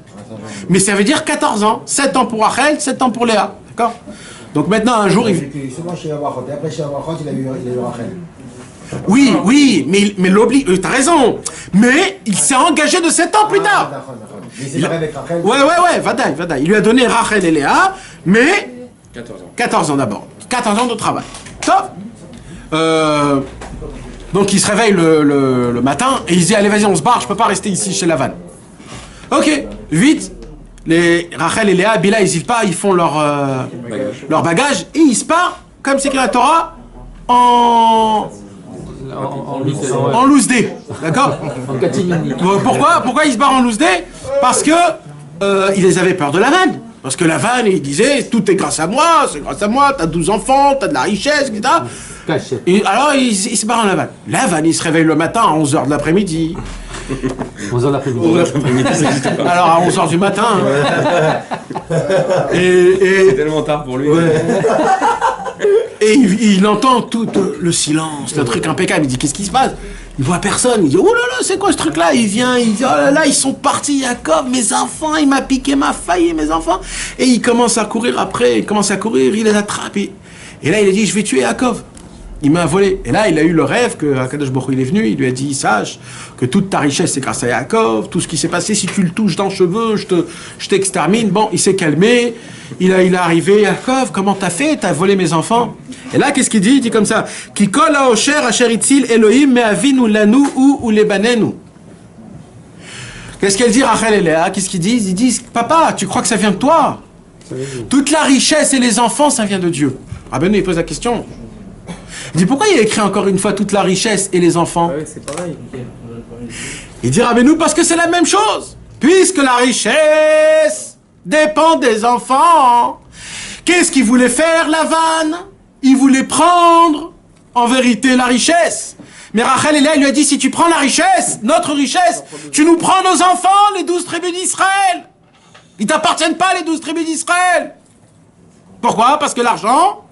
Mais ça veut dire 14 ans. 7 ans pour Rachel, 7 ans pour Léa. D'accord? Donc maintenant, un jour, il... C'est moi chez Abraham. Et après, chez Abraham, il a eu Rachel. Oui, mais l'oblige... t'as raison. Mais il s'est engagé de 7 ans plus tard. D'accord. Il s'est marié avec Rachel. Ouais, Vadaï. Il lui a donné Rachel et Léa, mais... 14 ans d'abord. 14 ans de travail. Top. Donc il se réveille le matin et il se dit, allez, vas-y, on se barre, je peux pas rester ici chez Lavan. Ok, vite. Les Rachel et Léa, Bila, ils pas, ils font leur bagage et ils se partent, comme c'est écrit dans la Torah, en loose day, d'accord? Pourquoi ils se barrent en loose day? Parce que ils les avaient peur de Lavan. Parce que Lavan, il disait, tout est grâce à moi, t'as 12 enfants, t'as de la richesse, etc. Et alors il se barre en Lavan. Lavan, il se réveille le matin à 11h de l'après-midi. 11h de l'après-midi. Alors à 11h du matin. C'est tellement tard pour lui. Et il entend tout le silence, le truc impeccable. Il dit, qu'est-ce qui se passe? Il voit personne. Il dit, oh là là, c'est quoi ce truc-là? Il vient, il dit, oh là là, ils sont partis, Jacob, mes enfants, il m'a piqué ma faille, mes enfants. Et il commence à courir après, il commence à courir, il les attrape. Et là, il a dit, je vais tuer Jacob. Il m'a volé. Et là, il a eu le rêve que Akadosh Baruch Hu, il est venu, il lui a dit, sache que toute ta richesse, c'est grâce à Yaakov, tout ce qui s'est passé, si tu le touches dans le cheveu, je t'extermine. Bon, il s'est calmé, il est arrivé, Yaakov, comment t'as fait? T'as volé mes enfants. Et là, qu'est-ce qu'il dit? Il dit comme ça, Ki kol haosher asher itzil Elohim me'avinu lanu ou lebanenu. Qu'est-ce qu'elle dit, Rachel et Léa? Qu'est-ce qu'ils disent? Ils disent, papa, tu crois que ça vient de toi? Toute la richesse et les enfants, ça vient de Dieu. Rabbeinu, il pose la question. Il dit, pourquoi il a écrit encore une fois toute la richesse et les enfants? Oui, c'est pareil. Il dit, Rabbeinu, parce que c'est la même chose. Puisque la richesse dépend des enfants. Qu'est-ce qu'il voulait faire, Lavan? Il voulait prendre, en vérité, la richesse. Mais Rachel et Léa, il lui a dit, si tu prends la richesse, notre richesse, tu nous prends nos enfants, les 12 tribus d'Israël. Ils t'appartiennent pas, les 12 tribus d'Israël. Pourquoi? Parce que l'argent,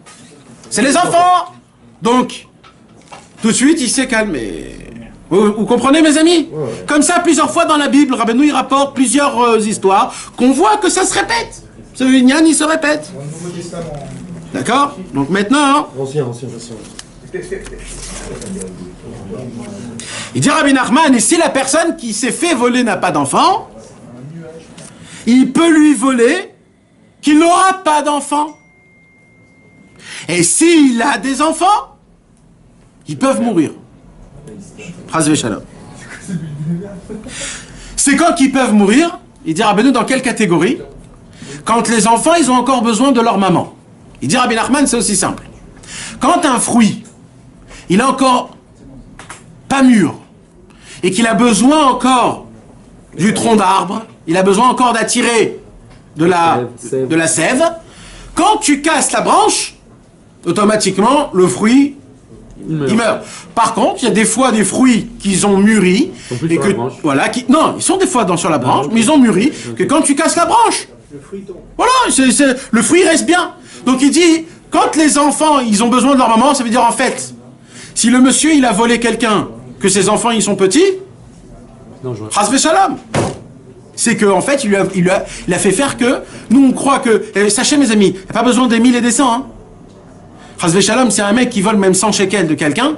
c'est les enfants. Donc, tout de suite, il s'est calmé. Vous comprenez, mes amis? Comme ça, plusieurs fois dans la Bible, Rabbeinu, il rapporte plusieurs histoires qu'on voit que ça se répète. Ce Inyan, il se répète. D'accord? Donc maintenant... Ancien. Il dit Rabbi Nachman, et si la personne qui s'est fait voler n'a pas d'enfant, il peut lui voler qu'il n'aura pas d'enfant. Et s'il a des enfants, ils peuvent mourir. Chas v'shalom. C'est quand qu'ils peuvent mourir? Il dit Rabbeinu, dans quelle catégorie? Quand les enfants, ils ont encore besoin de leur maman. Il dit Rabbi Nachman, c'est aussi simple. Quand un fruit, il est encore pas mûr, et qu'il a besoin encore du tronc d'arbre, il a besoin encore d'attirer de la sève, quand tu casses la branche, automatiquement, le fruit, il meurt. Par contre, il y a des fois des fruits qui ont mûri, et que, voilà, non, ils sont des fois sur la branche, mais ils ont mûri, que quand tu casses la branche, le fruit tombe. Voilà, le fruit reste bien. Donc il dit, quand les enfants, ils ont besoin de leur maman, ça veut dire en fait, si le monsieur, il a volé quelqu'un, que ses enfants, ils sont petits, chas v'shalom. C'est qu'en fait, il a fait faire que, nous on croit que, sachez mes amis, il n'y a pas besoin des 1000 et des 100, hein. Chas v'shalom, c'est un mec qui vole même 100 shekels de quelqu'un.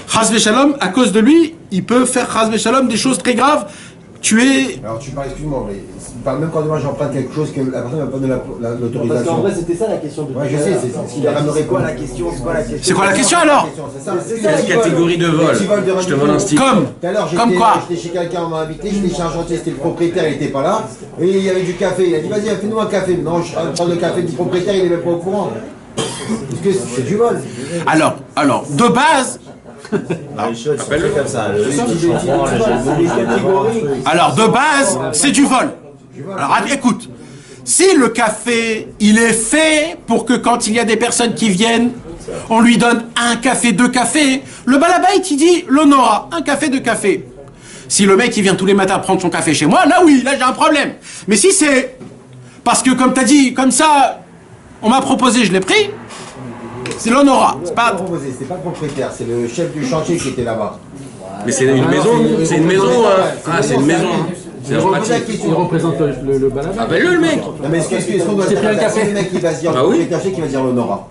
Chas v'shalom, à cause de lui, il peut faire chas v'shalom des choses très graves. Alors tu parles, excuse-moi, mais tu parles même quand moi j'emprunte quelque chose que la personne n'a pas donné l'autorisation. Parce qu'en vrai, c'était ça la question de. Ouais, je sais, c'est quoi la question? C'est quoi la question alors? Quelle catégorie de vol? Je te demande un style. Comme quoi? J'étais chez quelqu'un, on m'a invité, j'étais chez un chantier, c'était le propriétaire, il n'était pas là. Et il y avait du café, il a dit vas-y, fais-nous un café. Non, je prends le café du propriétaire, il n'est même pas au courant. Parce que c'est du vol. Alors, de base... Alors, de base, c'est du vol. Alors, écoute, si le café, il est fait pour que quand il y a des personnes qui viennent, on lui donne un café, 2 cafés, le balabait, il dit l'honora, un café, 2 cafés. Si le mec, il vient tous les matins prendre son café chez moi, là oui, là j'ai un problème. Mais si c'est parce que, comme tu as dit, comme ça, on m'a proposé, je l'ai pris, c'est l'honora. C'est pas proposé, c'est pas le propriétaire, c'est le chef du chantier qui était là-bas. Mais c'est une maison? C'est une maison? Ah, c'est une maison. Il représente le balabé. Appelle-le, le mec. Non, mais est-ce qu'on doit faire le mec qui va se dire, le propriétaire qui va dire l'honora?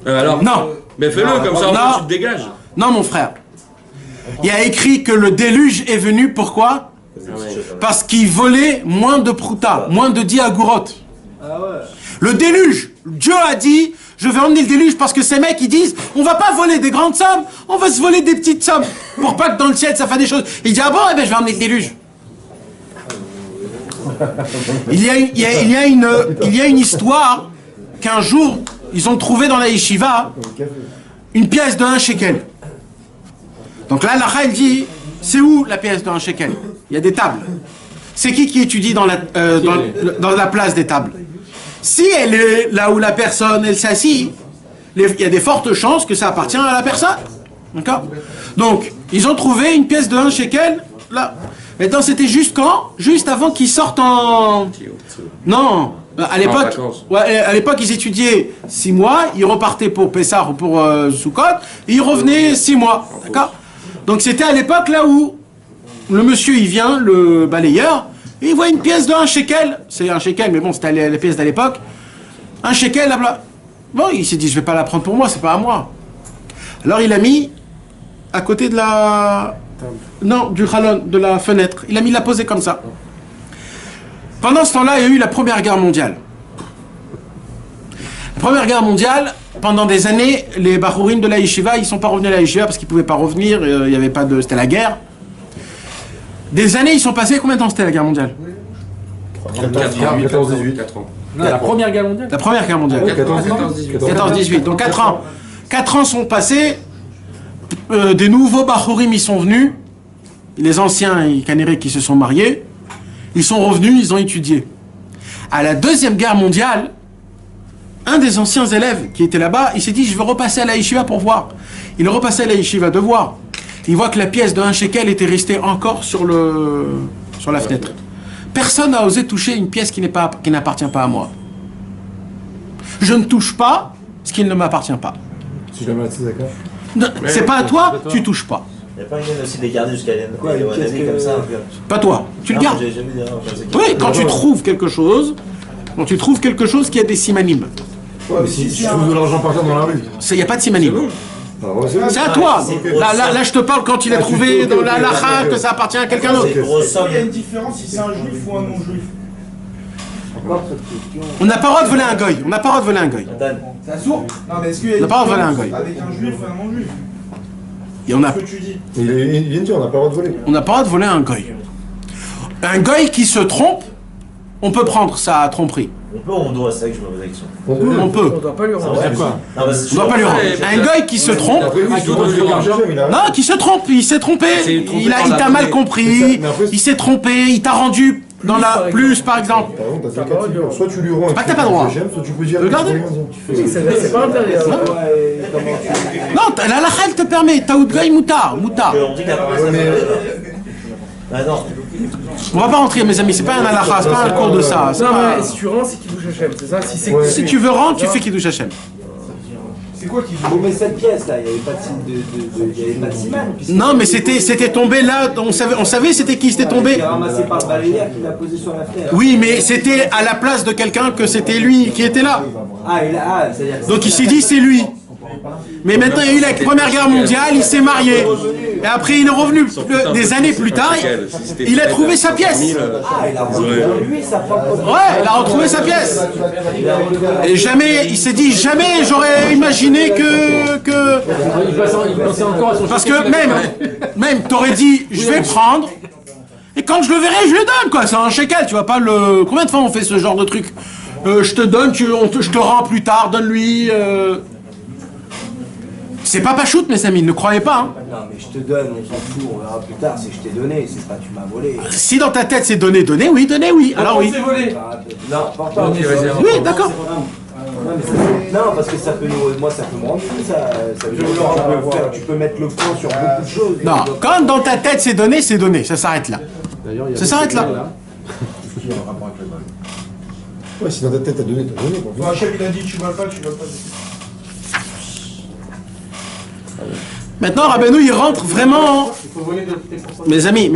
Alors, non. Mais fais-le, comme ça, tu te dégages. Non, mon frère. Il y a écrit que le déluge est venu, pourquoi? Parce qu'il volait moins de prouta, moins de 10 agourotes. Le déluge, Dieu a dit, je vais emmener le déluge parce que ces mecs, ils disent, on va pas voler des grandes sommes, on va se voler des petites sommes, pour pas que dans le ciel, ça fasse des choses. Il dit, ah bon, eh ben, je vais emmener le déluge. Il y a une histoire qu'un jour, ils ont trouvé dans la yeshiva une pièce de 1 shekel. Donc là, la elle dit, c'est où la pièce de 1 shekel? Il y a des tables. C'est qui étudie dans la place des tables? Si elle est là où la personne, elle s'assit, il y a des fortes chances que ça appartient à la personne. D'accord? Donc, ils ont trouvé une pièce de 1 shekel, là. Maintenant, c'était juste quand? Juste avant qu'ils sortent en... Non, À l'époque, à l'époque, ils étudiaient 6 mois, ils repartaient pour Pessah ou pour Sukkot, et ils revenaient 6 mois. D'accord? Donc c'était à l'époque là où le monsieur, il vient, le balayeur, et il voit une pièce de 1 shekel. C'est 1 shekel, mais bon, c'était la pièce de l'époque. 1 shekel, là. Bon, il s'est dit, je vais pas la prendre pour moi, c'est pas à moi. Alors il a mis à côté de la... Non, du halon, de la fenêtre. Il a mis la posée comme ça. Pendant ce temps-là, il y a eu la Première Guerre mondiale. La Première Guerre mondiale, pendant des années, les Bahourim de la Yeshiva, ils ne sont pas revenus à la Yeshiva parce qu'ils ne pouvaient pas revenir, il y avait pas de... C'était la guerre. Des années, ils sont passés, combien de temps c'était la guerre mondiale? 14-18. 4 ans. Non, la première guerre mondiale. La Première Guerre mondiale. 14-18. Donc 4 ans. 4 ans sont passés, des nouveaux Bahourim, ils sont venus, les anciens Canérés qui se sont mariés, ils sont revenus, ils ont étudié. À la Deuxième Guerre mondiale, un des anciens élèves qui était là-bas, il s'est dit, je vais repasser à la Yeshiva pour voir. Il est repassé à la Yeshiva de voir. Il voit que la pièce de 1 shekel était restée encore sur la fenêtre. Personne n'a osé toucher une pièce qui n'appartient pas à moi. Je ne touche pas ce qui ne m'appartient pas. Si jamais c'est d'accord. C'est pas à toi, tu touches pas. Il n'y a pas une aussi de les garder jusqu'à l'année comme ça un peu. Pas toi, tu le gardes. Oui, quand tu trouves quelque chose, qui a des simanim. Ouais, mais si tu trouves de l'argent par terre dans la rue. Il n'y a pas de simanim. C'est à toi. Là, je te parle quand il est trouvé dans la lacha, que ça appartient à quelqu'un d'autre. Il y a une différence si c'est un juif ou un non-juif. On n'a pas le droit de voler un goy. On n'a pas le droit de voler un goy. C'est un sourd. Non, mais est-ce qu'il y a On n'a pas le droit de voler un goy. avec un juif ou un non-juif? Et on a... Ce que tu dis. Il vient de dire, on n'a pas le droit de voler. On n'a pas le droit de voler un goy. Un goy qui se trompe, on peut prendre sa tromperie. On peut ou on doit? C'est ça que je me pose la question. On peut. On doit pas lui rendre. On doit pas lui rendre. Un goy qui se trompe, non, qui se trompe, il s'est trompé, il t'a mal compris, il s'est trompé, il t'a rendu dans la plus, par exemple. Par exemple, t'as 4 figures. Soit tu lui rends. Pas que t'as pas le droit. Soit tu peux dire. Regardez. C'est pas interdit. Non, la lacha, elle te permet. Taout goy moutar. On dit qu'après ça va. Non. On va pas rentrer, mes amis, c'est pas un halakha, c'est pas un cours de ça. Non, mais si tu rends, c'est Kiddush Hashem, c'est ça? Si tu veux rendre, tu fais Kiddush Hashem. C'est quoi qui Bon, mais cette pièce là, il n'y avait pas de signe il y avait pas de siman. Non, mais c'était tombé là, on savait c'était qui c'était tombé. Il a ramassé par le balayeur qui l'a posé sur la fenêtre. Oui, mais c'était à la place de quelqu'un que c'était lui qui était là. C'est-à-dire. Donc il s'est dit c'est lui. Mais maintenant il y a eu la Première Guerre mondiale, il s'est marié. Et après il est revenu des années plus tard, il a trouvé sa pièce. Il a retrouvé lui sa propre. Ouais, il a retrouvé sa pièce. Et jamais, il s'est dit jamais j'aurais imaginé que... Il pensait encore à son Parce que même t'aurais dit je vais prendre, et quand je le verrai je le donne quoi, c'est un shekel, tu vois pas le... Combien de fois on fait ce genre de truc? Je te donne, je te rends plus tard, donne-lui... C'est pas pachoute mes amis, ne croyez pas. Hein. Non mais je te donne, on s'en fout, on verra plus tard, c'est que je t'ai donné, c'est pas tu m'as volé. Si dans ta tête c'est donner, oui, alors oui. c'est volé. Non, pas. Oui, d'accord. Non, parce que ça peut moi ça peut me rendre fou, ça veut dire tu peux mettre le point sur beaucoup de choses. Non, quand dans ta tête c'est donné, ça s'arrête là. Ça s'arrête là. Ouais, si dans ta tête t'as donné, t'as donné. Hachem il a dit tu vas pas. Maintenant Rabbeinu il rentre vraiment, mes amis,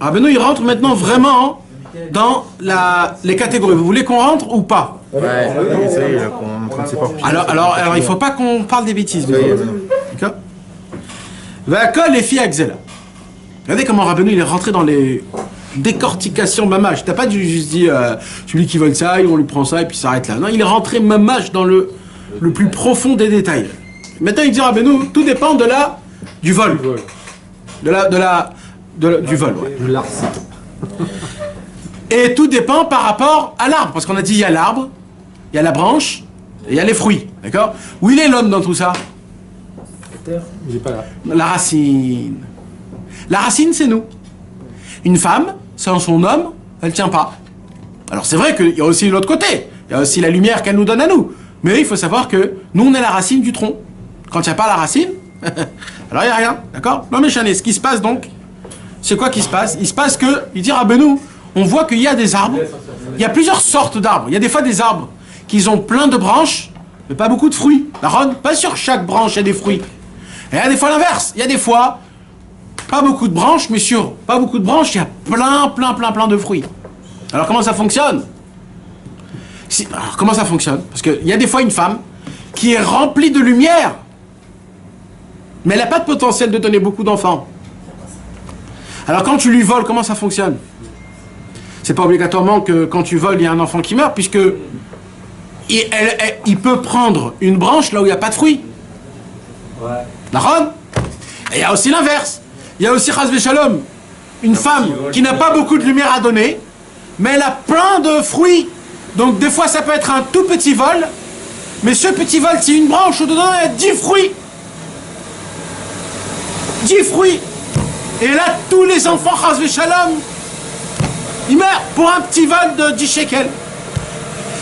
Rabbeinu il rentre maintenant vraiment dans les catégories. Vous voulez qu'on rentre ou pas? Ouais, ça y est, alors il faut pas qu'on parle des bêtises. D'accord? Vakol les filles Axela. Regardez comment Rabbeinu il est rentré dans les décortications mamash. T'as pas juste dit celui qui vole ça, on lui prend ça et puis ça s'arrête là. Non, il est rentré mamash dans le plus profond des détails. Maintenant il dit Rabbeinu, tout dépend du vol. Du vol, ouais. Du larce. Et tout dépend par rapport à l'arbre. Parce qu'on a dit il y a l'arbre, il y a la branche, et il y a les fruits. D'accord? Où il est l'homme dans tout ça? Il est pas là. La racine. La racine, c'est nous. Une femme, sans son homme, elle tient pas. Alors c'est vrai qu'il y a aussi l'autre côté. Il y a aussi la lumière qu'elle nous donne à nous. Mais il faut savoir que nous, on est la racine du tronc. Quand il n'y a pas la racine, alors il n'y a rien. D'accord? Non mais Chané, ce qui se passe donc, c'est quoi qui se passe? Il se passe que, il dit Rabbeinu, on voit qu'il y a des arbres, il y a plusieurs sortes d'arbres. Il y a des fois des arbres qui ont plein de branches, mais pas beaucoup de fruits. Pas sur chaque branche, il y a des fruits. Et il y a des fois l'inverse. Il y a des fois, pas beaucoup de branches, mais sur pas beaucoup de branches, il y a plein de fruits. Alors comment ça fonctionne? Alors comment ça fonctionne? Parce qu'il y a des fois une femme qui est remplie de lumière, mais elle n'a pas de potentiel de donner beaucoup d'enfants. Alors quand tu lui voles, comment ça fonctionne? C'est pas obligatoirement que quand tu voles, il y a un enfant qui meurt, puisque il peut prendre une branche là où il n'y a pas de fruits. D'accord? Et il y a aussi l'inverse. Il y a aussi, Chas v'Shalom, une femme qui n'a pas beaucoup de lumière à donner, mais elle a plein de fruits. Donc des fois ça peut être un tout petit vol, mais ce petit vol, c'est une branche où dedans il y a 10 fruits. 10 fruits. Et là, tous les enfants, Chas v'Shalom, ils meurent pour un petit vol de 10 shekels.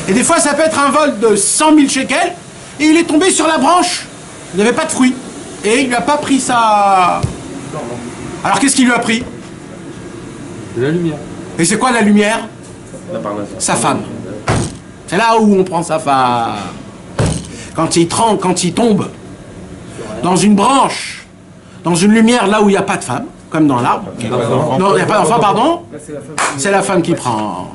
Et des fois, ça peut être un vol de 100 000 shekels, et il est tombé sur la branche. Il n'y avait pas de fruits. Et il lui a pas pris sa... Alors qu'est-ce qu'il lui a pris? La lumière. Et c'est quoi la lumière? Sa femme. C'est là où on prend sa femme. Quand il tombe dans une branche, dans une lumière là où il n'y a pas de femme, comme dans l'arbre. Non, il n'y a pas d'enfant, pardon. C'est la femme qui prend.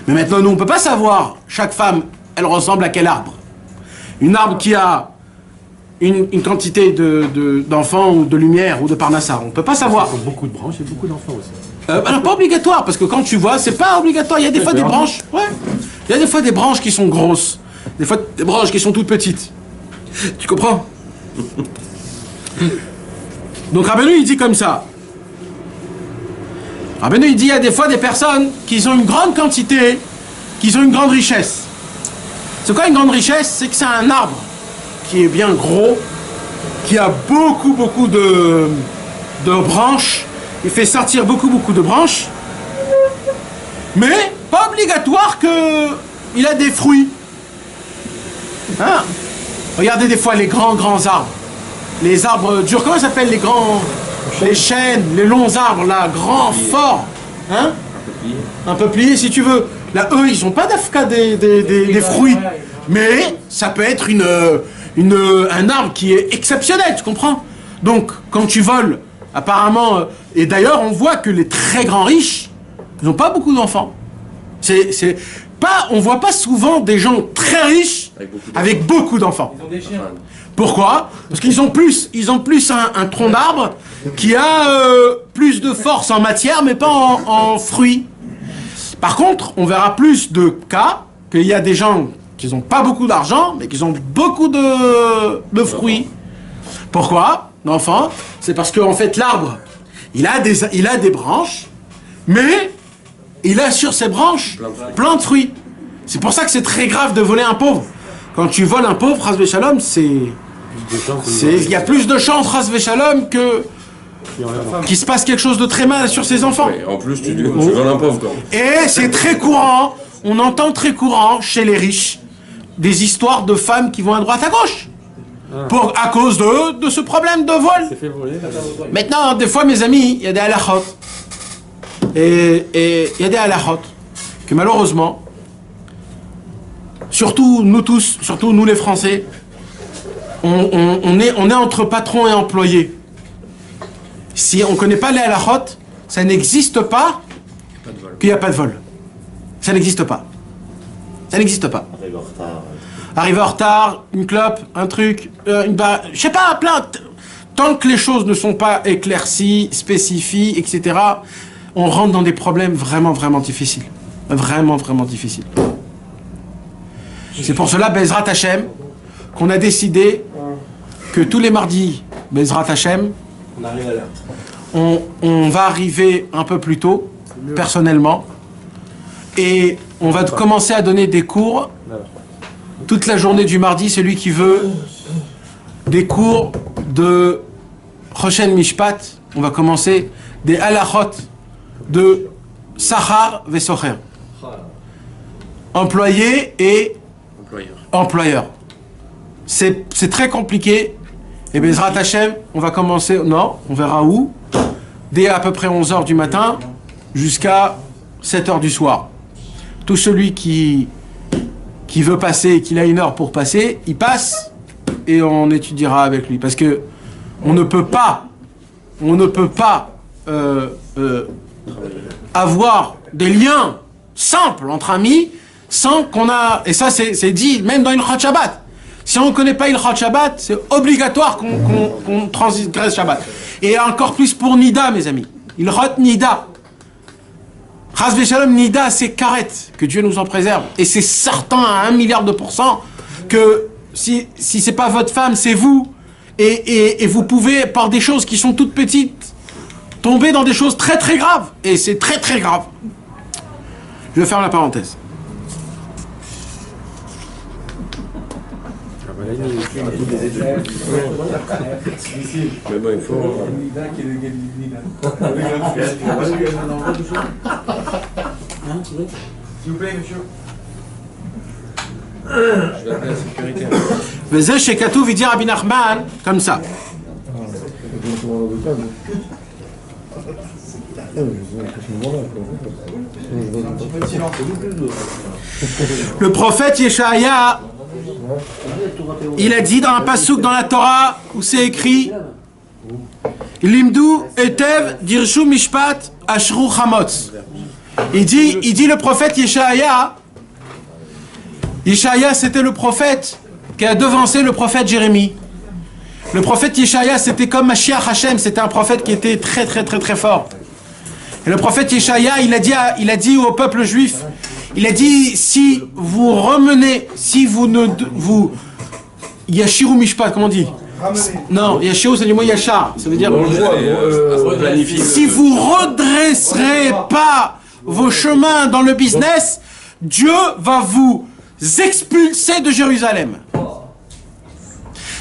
Mais maintenant, nous, on ne peut pas savoir, chaque femme, elle ressemble à quel arbre. Une arbre qui a une quantité d'enfants ou de lumière ou de parnassa, on ne peut pas savoir. Il y a beaucoup de branches et beaucoup d'enfants aussi. Alors, pas obligatoire, parce que quand tu vois, c'est pas obligatoire. Il y a des fois des branches, ouais. Il y a des fois des branches qui sont grosses, des fois des branches qui sont toutes petites. Tu comprends? Donc Rabbeinu, il dit comme ça. Rabbeinu, il dit, il y a des fois des personnes qui ont une grande quantité, qui ont une grande richesse. C'est quoi une grande richesse? C'est que c'est un arbre qui est bien gros, qui a beaucoup de branches, il fait sortir beaucoup de branches, mais pas obligatoire qu'il a des fruits. Hein? Regardez des fois les grands arbres, les arbres durs, comment ça s'appelle les chênes, les longs arbres là, grands, forts, hein? Un peu pliés si tu veux. Là, eux, ils n'ont pas d'afka des fruits, mais ça peut être un arbre qui est exceptionnel, tu comprends? Donc, quand tu voles, apparemment, et d'ailleurs, on voit que les très grands riches, ils n'ont pas beaucoup d'enfants. On voit pas souvent des gens très riches avec beaucoup d'enfants. Ils ont des chiens. Pourquoi? Parce qu'ils ont plus un tronc d'arbre qui a plus de force en matière, mais pas en fruits. Par contre, on verra plus de cas qu'il y a des gens qui n'ont pas beaucoup d'argent, mais qui ont beaucoup de fruits. Pourquoi? L'enfant, c'est parce qu'en fait l'arbre, il a des branches, mais il a sur ses branches plein de fruits. C'est pour ça que c'est très grave de voler un pauvre. Quand tu voles un pauvre, Chas v'Shalom, il y a plus de chances, Chas v'Shalom, qu'il se passe quelque chose de très mal sur ses enfants. Ouais, en plus, tu voles un pauvre, quoi. Et c'est très courant, on entend très courant chez les riches, des histoires de femmes qui vont à droite à gauche. À cause de ce problème de vol. Maintenant, des fois, mes amis, il y a des halachot. Et il y a des halachot que malheureusement, surtout nous tous, surtout nous les Français, on est entre patrons et employés. Si on ne connaît pas les halachot, ça n'existe pas qu'il n'y a pas de vol. Ça n'existe pas. Ça n'existe pas. Arriver en retard, une clope, un truc, je sais pas, plein. Tant que les choses ne sont pas éclaircies, spécifiées, etc., on rentre dans des problèmes vraiment difficiles. Vraiment difficiles. C'est pour cela, Bezrat Hashem, qu'on a décidé que tous les mardis, Bezrat Hashem, on va arriver un peu plus tôt, personnellement, et on va commencer à donner des cours toute la journée du mardi, celui qui veut des cours de Choshen Mishpat, on va commencer des halachot de Sachar Vesocher. Employé et employeur. C'est très compliqué. Et Bezrat Hashem, on va commencer, non, on verra où, dès à peu près 11h du matin, jusqu'à 7 heures du soir. Tout celui qui veut passer, qu'il a une heure pour passer, il passe et on étudiera avec lui. Parce que on ne peut pas avoir des liens simples entre amis sans qu'on a... Et ça, c'est dit même dans Ilchot Shabbat. Si on ne connaît pas Ilchot Shabbat, c'est obligatoire qu'on transgresse Shabbat. Et encore plus pour Nida, mes amis. Ilchot Nida. Chas v'shalom, Nida, c'est karet. Que Dieu nous en préserve. Et c'est certain à 1 milliard de pourcents que si c'est pas votre femme, c'est vous. Et vous pouvez, par des choses qui sont toutes petites, tomber dans des choses très très graves. Et c'est très très grave. Je vais faire la parenthèse. Mais bon, il faut... S'il vous plaît, monsieur. Je vais appeler la sécurité. Vezeh shekatuv, il dit Rabbi Nachman comme ça. Le prophète Yeshaya, il a dit dans un passouk dans la Torah où c'est écrit Limdu etev dirshu mishpat ashru chamotz. Il dit le prophète Yeshaya, c'était le prophète qui a devancé le prophète Jérémie. Le prophète Yeshaya, c'était comme Mashiach Hashem, c'était un prophète qui était très très très très fort. Et le prophète Yeshaya, il a dit au peuple juif, il a dit, si vous remenez, si vous ne... vous Yashiru Mishpat, comment on dit? Non, Yashiru c'est du mot Yachar, ça veut dire... si vous redresserez pas vos chemins dans le business, Dieu va vous expulser de Jérusalem.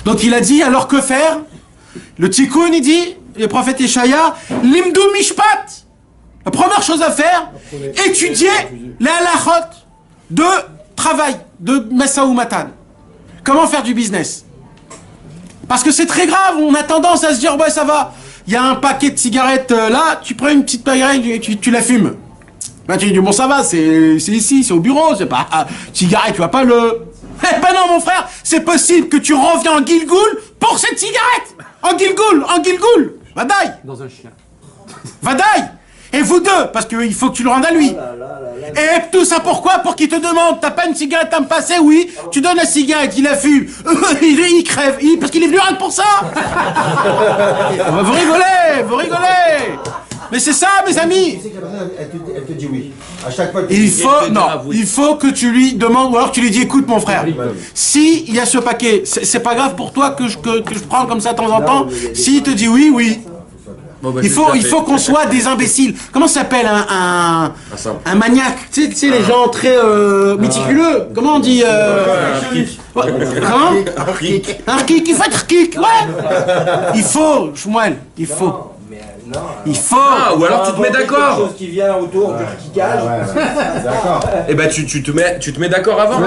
Donc il a dit, alors que faire? Le Tikkun, il dit, le prophète Yeshaya, Limdu Mishpat. La première chose à faire, étudier les halachot de travail, de Messa ou Matan. Comment faire du business? Parce que c'est très grave, on a tendance à se dire, ouais ça va, il y a un paquet de cigarettes là, tu prends une petite cigarette et tu la fumes. Ben tu dis, bon ça va, c'est ici, c'est au bureau, c'est pas... cigarette, tu vas pas le... Eh ben non mon frère, c'est possible que tu reviens en Gilgoul pour cette cigarette. En Gilgoul. Vadaï. Dans un chien. Vadaï. Et vous deux, parce qu'il faut que tu le rendes à lui. Et tout ça pourquoi? Pour qu'il te demande, t'as pas une cigarette à me passer? Oui. Tu donnes la cigarette, il la fume. Il crève, parce qu'il est venu rien que pour ça. Vous rigolez. Mais c'est ça, mes amis. Tu sais que la personne, elle te dit oui. À chaque fois. Il faut que tu lui demandes, ou alors tu lui dis, écoute mon frère, si il y a ce paquet, c'est pas grave pour toi que je prends comme ça de temps en temps. S'il te dit oui. Bon, bah, il faut qu'on soit des imbéciles. Comment ça s'appelle un maniaque? Tu sais les gens très méticuleux. Comment on dit Comment? Un rkik. Il faut être rkik. Ouais. Il faut, Shmuel. Il faut. Ah, ou alors tu te mets d'accord. Chose qui vient autour du kickage. D'accord. Et bah tu te mets d'accord avant.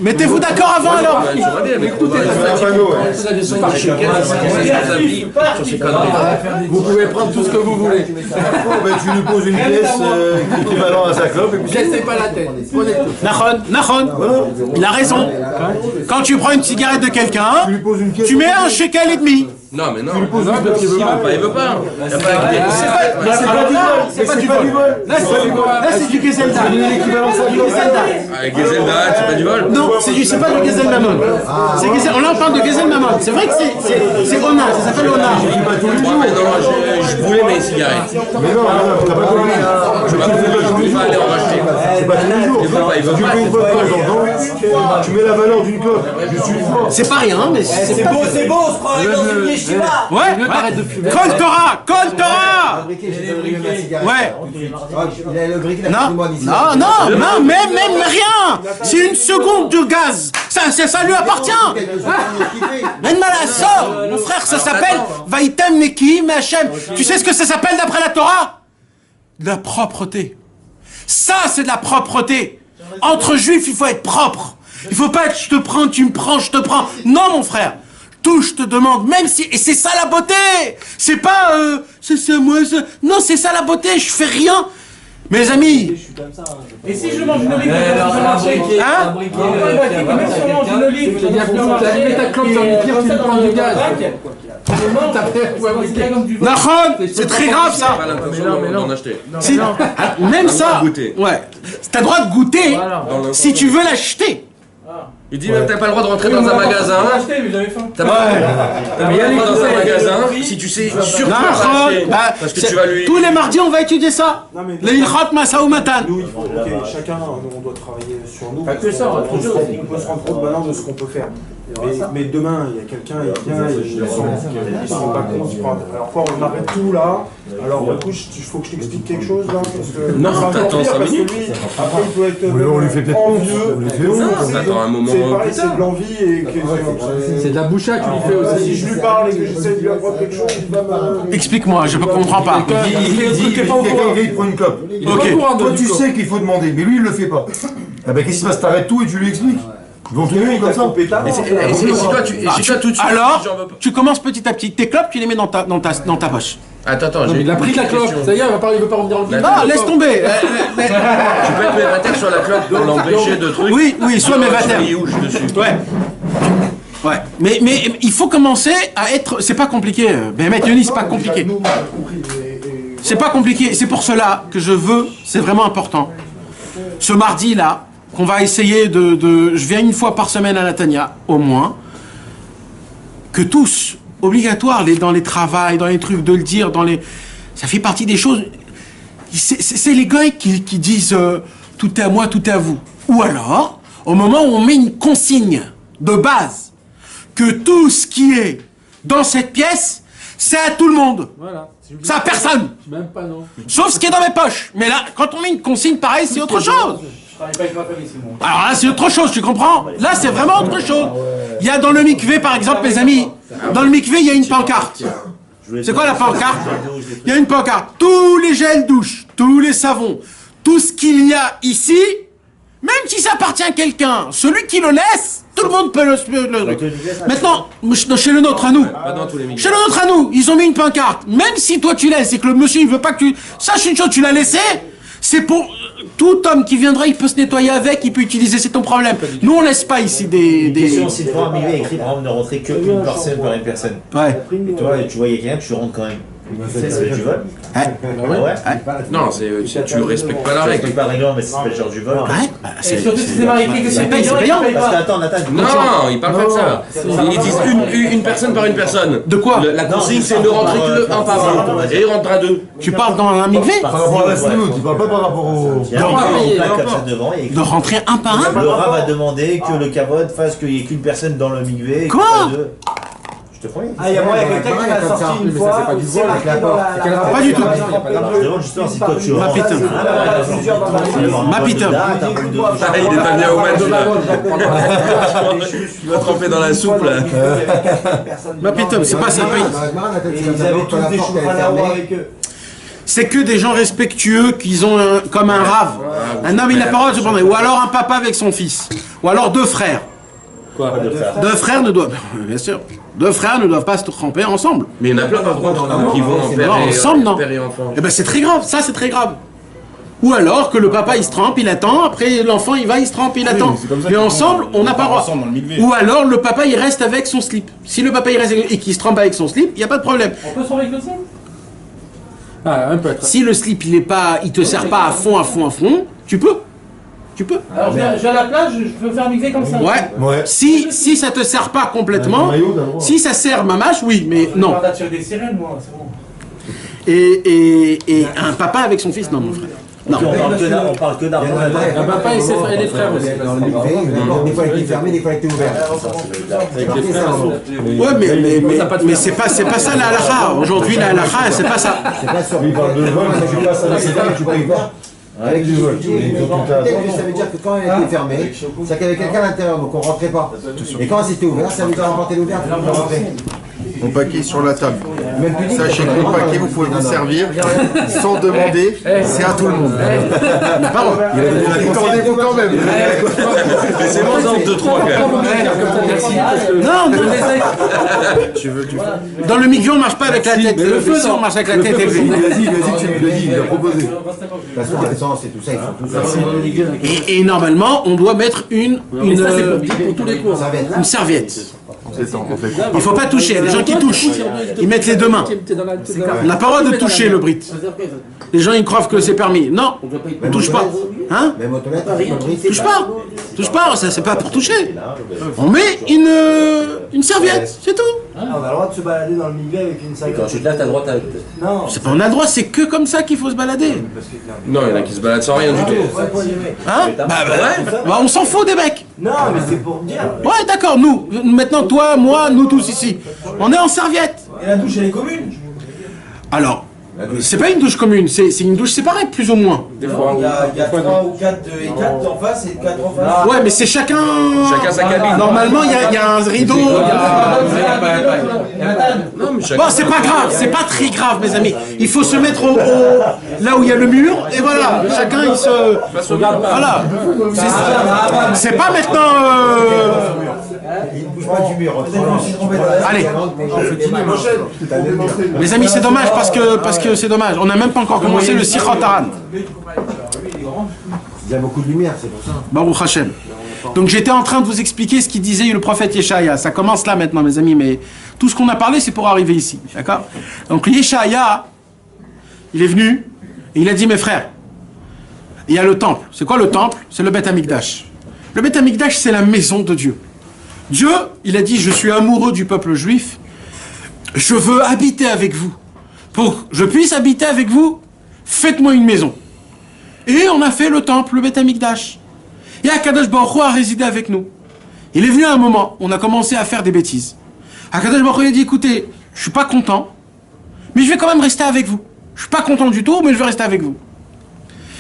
Mettez-vous d'accord avant alors. J'aimerais bien, mais écoutez, Vous pouvez prendre tout ce que vous voulez. Tu lui poses une pièce équivalente à sa clope et puis... Laissez pas la tête. Nahon. Il a raison. Quand tu prends une cigarette de quelqu'un, tu mets un shekel et demi. Non mais non. Il veut pas. C'est pas du vol. Là, c'est du Gezelda. Gezelda, c'est pas du vol? Non, c'est pas du Gezel Mammon. On là, on parle de Gezel Mammon. C'est vrai que c'est Ona, ça s'appelle Ona. Je voulais mes cigarettes. Mais non, t'as pas compris. Je vais pas aller en racheter. C'est pas tous les jours. Tu fais une fois de temps en temps, tu mets la valeur d'une clope. Je suis fort. C'est pas rien, mais C'est beau, on se prend dans une yeshiva. Ouais. Kol Torah. Ouais. Il a le briquet, Non, même rien. C'est une seconde de gaz. Ça lui appartient. Même mal à ça, mon frère, ça s'appelle Vaitem Nekim Hashem. Tu sais ce que ça s'appelle d'après la Torah? De la propreté. Ça, c'est de la propreté. Entre juifs, il faut être propre. Il faut pas être je te prends, tu me prends, je te prends. Non, mon frère. Tout, je te demande, même si... Et c'est ça la beauté. C'est pas... c'est moi, ça... Non, c'est ça la beauté. Je fais rien. Mes amis, Et si je mange une olive dans le supermarché, hein? même si on mange une olive, Tu as mis ta clope dans le pire, tu lui prends du gaz. Nahon, c'est très grave ça. Pas l'impression d'en acheter. Si- même ça, goûter. ouais. T'as le droit de goûter si tu veux l'acheter. Il dit même t'as pas le droit de rentrer dans un magasin. acheté, mais j'avais faim. T'as pas le droit dans un magasin si tu sais sûr que tu vas Nahon, l'acheter. bah, Parce que tu vas lui. tous les mardis on va étudier ça. Non, mais Les ilkhot masa ou matan. nous, il faut, ok, chacun, on doit travailler sur nous. Pas que ça, autre chose. On peut se rendre compte maintenant de ce qu'on peut faire. Mais demain, il y a quelqu'un, il vient, ils sont pas compte. Alors quoi, on arrête tout là. Alors du coup, il faut que je t'explique quelque chose là. Parce que Non, c'est encore t'attends pire, 5 parce que minutes. lui, après, il peut être on lui fait peut-être envieux. Non, t'attends un moment C'est pareil, plus c'est tard. de l'envie et que. C'est de la boucha que tu lui fais Si aussi. je lui parle et que j'essaie de lui apprendre quelque chose, il va me. Explique-moi, je ne comprends pas. Quelqu'un il prend une clope. Ok. Toi tu sais qu'il faut demander, mais lui il le fait pas. Ah ben qu'est-ce qui se passe? T'arrêtes tout et tu lui expliques. Ils vont te lever comme ça. Et si toi tu et si toi tout de suite Alors, j'en veux pas. tu commences petit à petit. Tes clopes, tu les mets dans ta poche. Attends, Il a pris la clope. Ça y est, il veut pas revenir en Non, laisse tomber. Tu peux être mévataire sur la clope pour l'empêcher de trucs. Oui, sois mévataire. Il ouche dessus. Ouais. Ouais. Mais il faut commencer à être. C'est pas compliqué. Bémet Yoni, c'est pas compliqué. C'est pas compliqué. C'est pour cela que je veux. C'est vraiment important. Ce mardi là, qu'on va essayer je viens une fois par semaine à Natania, au moins. Que tous, obligatoire, dans les travails, dans les trucs, de le dire, ça fait partie des choses. C'est les gars qui disent tout est à moi, tout est à vous. Ou alors, au moment où on met une consigne de base, que tout ce qui est dans cette pièce, c'est à tout le monde. Voilà. C'est à personne. Même pas, non. Sauf ce qui est dans mes poches. Mais là, quand on met une consigne pareille, c'est autre chose. Je travaille pas avec ma famille, c'est bon. Alors là, c'est autre chose, tu comprends? Là, c'est vraiment autre chose. Il y a dans le mikvé, par exemple, mes amis, dans le mikvé, il y a une pancarte. C'est quoi la pancarte? Il y a une pancarte. Tous les gels douche, tous les savons, tout ce qu'il y a ici, même si ça appartient à quelqu'un, celui qui le laisse, tout le monde peut le... Maintenant, chez le nôtre à nous, chez le nôtre à nous, ils ont mis une pancarte. Même si toi tu laisses et que le monsieur il veut pas que tu... Sache une chose, tu l'as laissé, c'est pour... Tout homme qui viendra, il peut se nettoyer avec, il peut utiliser, c'est ton problème. Nous, on laisse pas ici des... Question, si devant un milieu écrit, par exemple, ne rentrer qu'une personne par une personne. Ouais. Et toi, tu vois, il y a quelqu'un, tu rentres quand même. C'est ce que tu voles. Ouais. Non, tu respectes pas la Tu règle. respectes pas le règlement, mais c'est pas le genre du vol. Ouais, bah, Et surtout si c'est marqué que c'est payant, payant. Parce que attends, Nathan, Non, ils parlent pas de ça. Ils disent une personne par une personne. De quoi? La consigne, c'est de rentrer que un par un. Et il rentre à deux. Tu parles dans un mikvé? Par rapport à la sinoute, tu parles pas par rapport au... Il y a un plaque comme ça devant. Et De rentrer un par un? le rat va demander que le kavod fasse qu'il n'y ait qu'une personne dans le migvé. Quoi? Je te promets. Ah, il y a moi, il y a quelqu'un qui m'a sorti une fois. pas du vol, marqué avec la dans porte. Pas du tout. Je demande justement si toi tu Ma rentres. putain. Ma putain. Ah, il est pas bien au match là. Il va tremper dans la soupe là. Ma putain, c'est pas ça. Ils avaient tous des chevaux à la roue avec eux. C'est que des gens respectueux qui ont comme un rave. Un homme, il n'a pas le droit de se prendre. Ou alors un papa avec son fils. Ou alors deux frères. Quoi de faire? Deux frères ne doivent... Bien sûr. Deux frères ne doivent pas se tremper ensemble. Mais il y en a plein par contre qui vont en père ensemble, non. et enfant. Eh ben c'est très grave, ça c'est très grave. Ou alors que le papa il se trempe, il attend, après l'enfant il va, il se trempe, il attend. Mais ensemble, on n'a pas le droit. Ou alors le papa il reste avec son slip. Si le papa il reste et qu'il se trempe avec son slip, il n'y a pas de problème. On peut se avec le slip? Ah, un peu. Si le slip il te sert pas à fond, tu peux. Tu peux. Alors je vais à la plage, je peux faire mixer comme ça. Ouais. Si ça te sert pas complètement, si ça sert mamache, oui, mais non. On a tiré des sirènes, moi, c'est bon. Et un papa avec son fils, non mon frère. Non. On parle que d'argent. Un papa et ses frères et les frères aussi. Des fois il était fermé, des fois il était ouvert. Ouais, mais c'est pas ça la halakha. Aujourd'hui la halakha, c'est pas ça. C'est pas sûr. Il parle de vol, tu passes à la séquence, tu peux y voir. Avec du vol. Peut-être que ça veut dire que quand elle était fermée, c'est qu'il y avait quelqu'un à l'intérieur, donc on rentrait pas. Et quand c'était ouvert, ça veut dire qu'on rentrait l'ouvert, on rentrait. Mon paquet sur la table. Sachez que le paquet, vous pouvez vous servir sans demander, c'est à tout le monde. Attendez-vous quand même. C'est moins en 2-3 quand même. Non, dans le milieu, on marche pas avec la tête. Le feu, on marche avec la tête élevée. Vas-y, tu me l'as dit, il a proposé. La sous-traitance et tout ça, il faut tout ça. Et normalement, on doit mettre une serviette. Il faut pas toucher. Les gens qui touchent, ils mettent les deux mains. On n'a pas le droit de toucher le brit. Les gens ils croient que c'est permis. Non, on touche pas. Hein? Touche pas. Touche pas, ça c'est pas pour toucher. On met une serviette, c'est tout. On a le droit de se balader dans le milieu avec une sac. Quand tu te lèves, t'as le droit Non. C'est pas on a le droit, c'est que comme ça qu'il faut se balader. Non, il y en a qui se baladent sans rien du tout. Hein? Bah, on s'en fout des mecs. Non, mais c'est pour dire. Ouais, d'accord, nous, maintenant, toi, moi, nous tous ici, on est en serviette. Et la douche, elle est commune. Alors, c'est pas une douche commune, c'est une douche séparée, plus ou moins. Il y a 3 ou 4 et 4 en face et 4 en face. Ouais, mais c'est chacun sa cabine. Normalement, il y a un rideau. Bon, c'est pas grave, c'est pas très grave, mes amis. Il faut se mettre là où il y a le mur, et voilà, chacun il se. Voilà. C'est pas maintenant. Il ne bouge pas du mur. Allez. Les amis, c'est dommage parce que c'est dommage. On n'a même pas encore commencé le Sichot Haran. Il y a beaucoup de lumière, c'est pour ça. Baruch Hashem. Donc j'étais en train de vous expliquer ce qu'il disait le prophète Yeshaya. Ça commence là maintenant, mes amis, mais tout ce qu'on a parlé, c'est pour arriver ici. D'accord? Donc Yeshaya, il est venu et il a dit, mes frères, il y a le temple. C'est quoi le temple? C'est le Beth Amikdash. Le Beth Amikdash, c'est la maison de Dieu. Dieu, il a dit, je suis amoureux du peuple juif. Je veux habiter avec vous. Pour que je puisse habiter avec vous, faites-moi une maison. Et on a fait le temple, le Beth Amikdash. Et Akadosh Baruch Hu a résidé avec nous. Il est venu à un moment, on a commencé à faire des bêtises. Akadosh Baruch Hu a dit, écoutez, je suis pas content, mais je vais quand même rester avec vous. Je suis pas content du tout, mais je vais rester avec vous.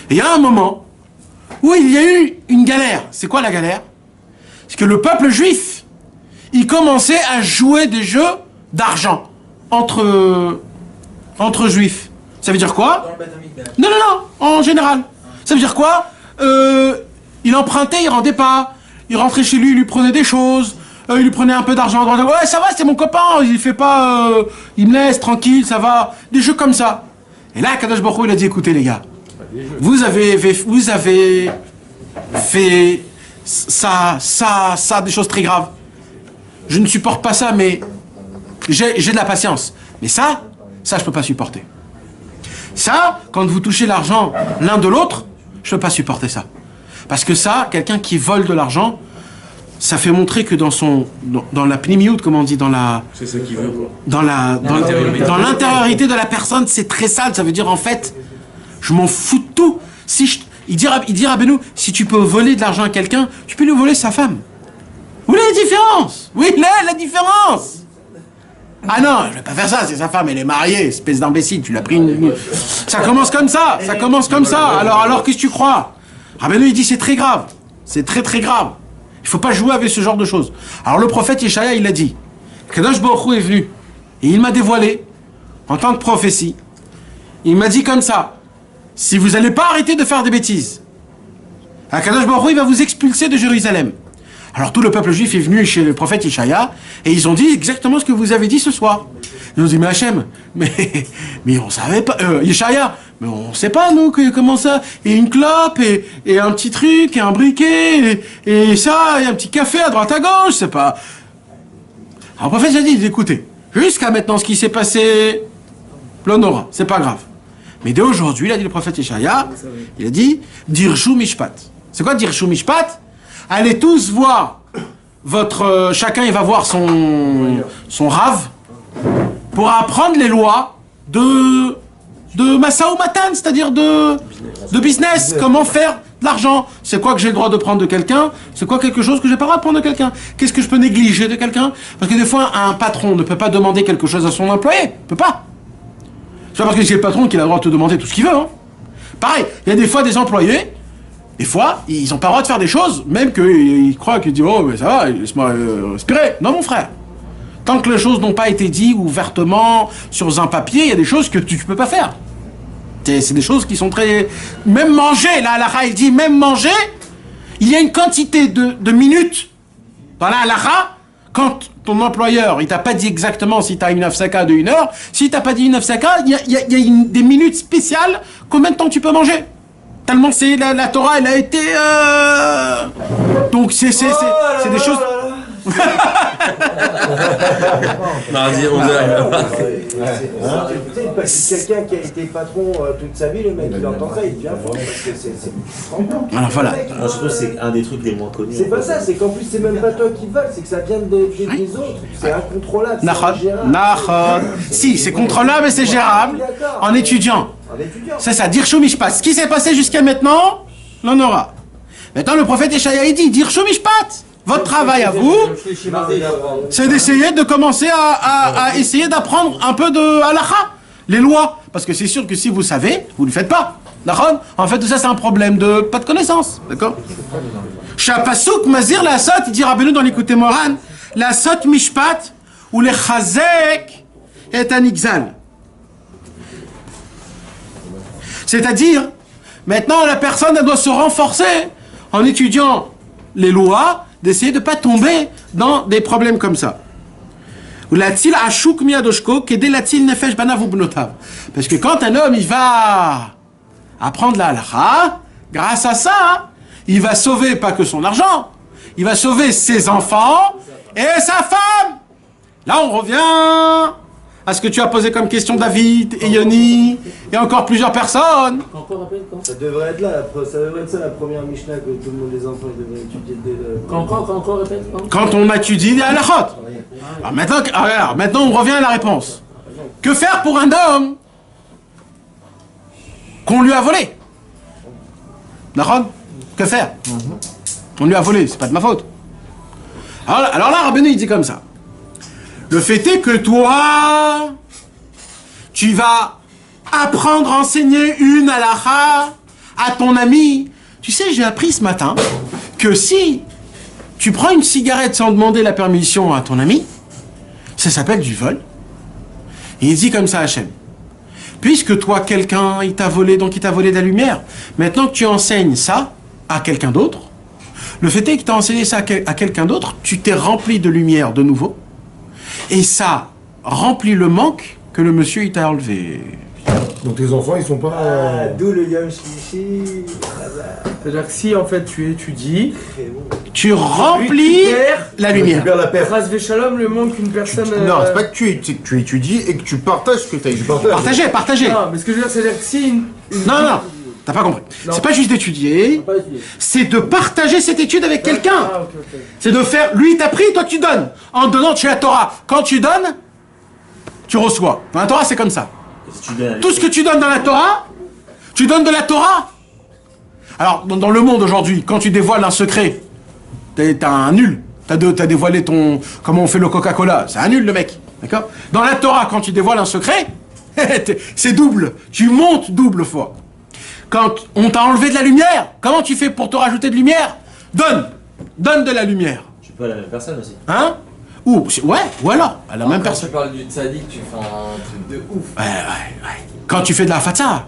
Et il y a un moment où il y a eu une galère. C'est quoi la galère? C'est que le peuple juif, il commençait à jouer des jeux d'argent entre juifs. Ça veut dire quoi? Non, en général. Ça veut dire quoi? Il empruntait, il rendait pas. Il rentrait chez lui, il lui prenait des choses. Il lui prenait un peu d'argent. Ouais, ça va, c'est mon copain. Il fait pas... il me laisse tranquille, ça va. Des jeux comme ça. Et là, Kadosh Baruch Hu, il a dit, écoutez les gars, vous avez fait ça, des choses très graves. Je ne supporte pas ça, mais j'ai de la patience. Mais ça, je peux pas supporter. Ça, quand vous touchez l'argent l'un de l'autre, je peux pas supporter ça. Parce que ça, quelqu'un qui vole de l'argent, ça fait montrer que dans la pnimiout, comme on dit, c'est ce qu'il veut, quoi. Dans l'intériorité de la personne, c'est très sale. Ça veut dire, en fait, je m'en fous de tout. Il dit à Benoît, si tu peux voler de l'argent à quelqu'un, tu peux lui voler sa femme. Vous voyez la différence? Oui, la différence. Ah non, je vais pas faire ça, c'est sa femme, elle est mariée, espèce d'imbécile, tu l'as pris une... Ça commence comme ça. Alors qu'est-ce que tu crois? Rabbeinu, il dit, c'est très grave. C'est très très grave. Il faut pas jouer avec ce genre de choses. Alors le prophète Yeshaya, il a dit, Kadosh Baruch Hu est venu, et il m'a dévoilé, en tant que prophétie, il m'a dit comme ça, si vous n'allez pas arrêter de faire des bêtises, Kadosh Baruch Hu, il va vous expulser de Jérusalem. Alors tout le peuple juif est venu chez le prophète Yeshaya, et ils ont dit exactement ce que vous avez dit ce soir. Ils ont dit, mais Hachem, mais on savait pas, Yeshaya, mais on sait pas, nous, comment ça, et une clope, et un petit truc, et un briquet, et ça, et un petit café à droite à gauche, c'est pas... Alors le prophète a dit, écoutez, jusqu'à maintenant, ce qui s'est passé, l'honora, c'est pas grave. Mais dès aujourd'hui, il a dit le prophète Yeshaya, il a dit, Dirshu Mishpat. C'est quoi Dirshu Mishpat? Allez tous voir chacun il va voir son rave pour apprendre les lois de Masa ou Matan, c'est-à-dire de business, comment faire de l'argent. C'est quoi que j'ai le droit de prendre de quelqu'un? C'est quoi quelque chose que j'ai pas le droit de prendre de quelqu'un? Qu'est-ce que je peux négliger de quelqu'un? Parce que des fois, un patron ne peut pas demander quelque chose à son employé. Il peut pas. C'est pas parce que c'est le patron qu'il a le droit de te demander tout ce qu'il veut. Hein. Pareil, il y a des fois des employés, des fois, ils n'ont pas le droit de faire des choses, même qu'ils croient qu'ils disent « Oh, mais ça va, laisse-moi respirer. » Non, mon frère. Tant que les choses n'ont pas été dites ouvertement sur un papier, il y a des choses que tu ne peux pas faire. C'est des choses qui sont très... Même manger, la halakha, il dit, même manger, il y a une quantité de minutes dans la halakha, quand ton employeur, il t'a pas dit exactement si tu as une afsaka de 1 heure, si tu n'as pas dit une afsaka, il y a des minutes spéciales, combien de temps tu peux manger. Tellement c'est la Torah, elle a été... Donc c'est des choses... Mardi 11h. Si quelqu'un qui a été patron toute sa vie, le mec il entend ça, il devient fou parce que c'est. Alors voilà. Moi, je trouve que c'est un des trucs les moins connus. C'est pas ça, c'est qu'en plus c'est même pas toi qui vole, c'est que ça vient des autres. C'est incontrôlable. Si, c'est contrôlable mais c'est gérable en étudiant. C'est ça, Dirshu Mishpat. Ce qui s'est passé jusqu'à maintenant, l'on aura. Maintenant le prophète Eshaïa dit Dirshu Mishpat. Votre travail à vous, c'est d'essayer de commencer à essayer d'apprendre un peu de halakha, les lois. Parce que c'est sûr que si vous savez, vous ne le faites pas. D'accord ? En fait, tout ça, c'est un problème de pas de connaissance. D'accord ? Shapasuk Mazir la Sot, il dit Rabbeinu dans l'écouté Moran, la Sot Mishpat, ou les Chazek est un Ixal. C'est-à-dire, maintenant, la personne, elle doit se renforcer en étudiant les lois, d'essayer de ne pas tomber dans des problèmes comme ça. Parce que quand un homme il va apprendre la halakha, grâce à ça, il va sauver pas que son argent, il va sauver ses enfants et sa femme. Là on revient à ce que tu as posé comme question, David et Yoni et encore plusieurs personnes. Ça devrait être ça la première Mishnah que tout le monde, les enfants, devraient étudier dès le... Quand on étudie la halachot. Alors maintenant on revient à la réponse. Que faire pour un homme qu'on lui a volé? D'accord? Que faire? On lui a volé, c'est pas de ma faute. Alors là, Rabbeinu il dit comme ça. Le fait est que toi, tu vas apprendre à enseigner une halakha à ton ami. Tu sais, j'ai appris ce matin que si tu prends une cigarette sans demander la permission à ton ami, ça s'appelle du vol. Et il dit comme ça à Hachem. Puisque toi, quelqu'un, il t'a volé, donc il t'a volé de la lumière. Maintenant que tu enseignes ça à quelqu'un d'autre, le fait est que tu as enseigné ça à quelqu'un d'autre, tu t'es rempli de lumière de nouveau. Et ça remplit le manque que le monsieur il t'a enlevé. Donc tes enfants ils sont pas... D'où le Yom Shlishi. C'est-à-dire que si en fait tu étudies, tu remplis la lumière. Tu perds la paix. Ras Veshalom, le manque qu'une personne... Non, c'est pas que tu étudies et que tu partages ce que tu as étudié. Partager. Non, mais ce que je veux dire, c'est-à-dire que si Non, t'as pas compris. C'est pas juste d'étudier, c'est de partager cette étude avec quelqu'un. C'est de faire, lui il t'a pris, toi tu donnes. En donnant, tu es la Torah. Quand tu donnes, tu reçois. Dans la Torah, c'est comme ça. Tout ce que tu donnes dans la Torah, tu donnes de la Torah. Alors, dans le monde aujourd'hui, quand tu dévoiles un secret, t'as un nul. T'as dévoilé comment on fait le Coca-Cola. C'est un nul, le mec. D'accord ? Dans la Torah, quand tu dévoiles un secret, c'est double. Tu montes double fois. Quand on t'a enlevé de la lumière, comment tu fais pour te rajouter de lumière? Donne de la lumière. Tu peux à la même personne aussi. Hein? Ou alors, à la même personne. Quand tu parles du tzaddik, tu fais un truc de ouf. Ouais. Quand tu fais de la fatsa,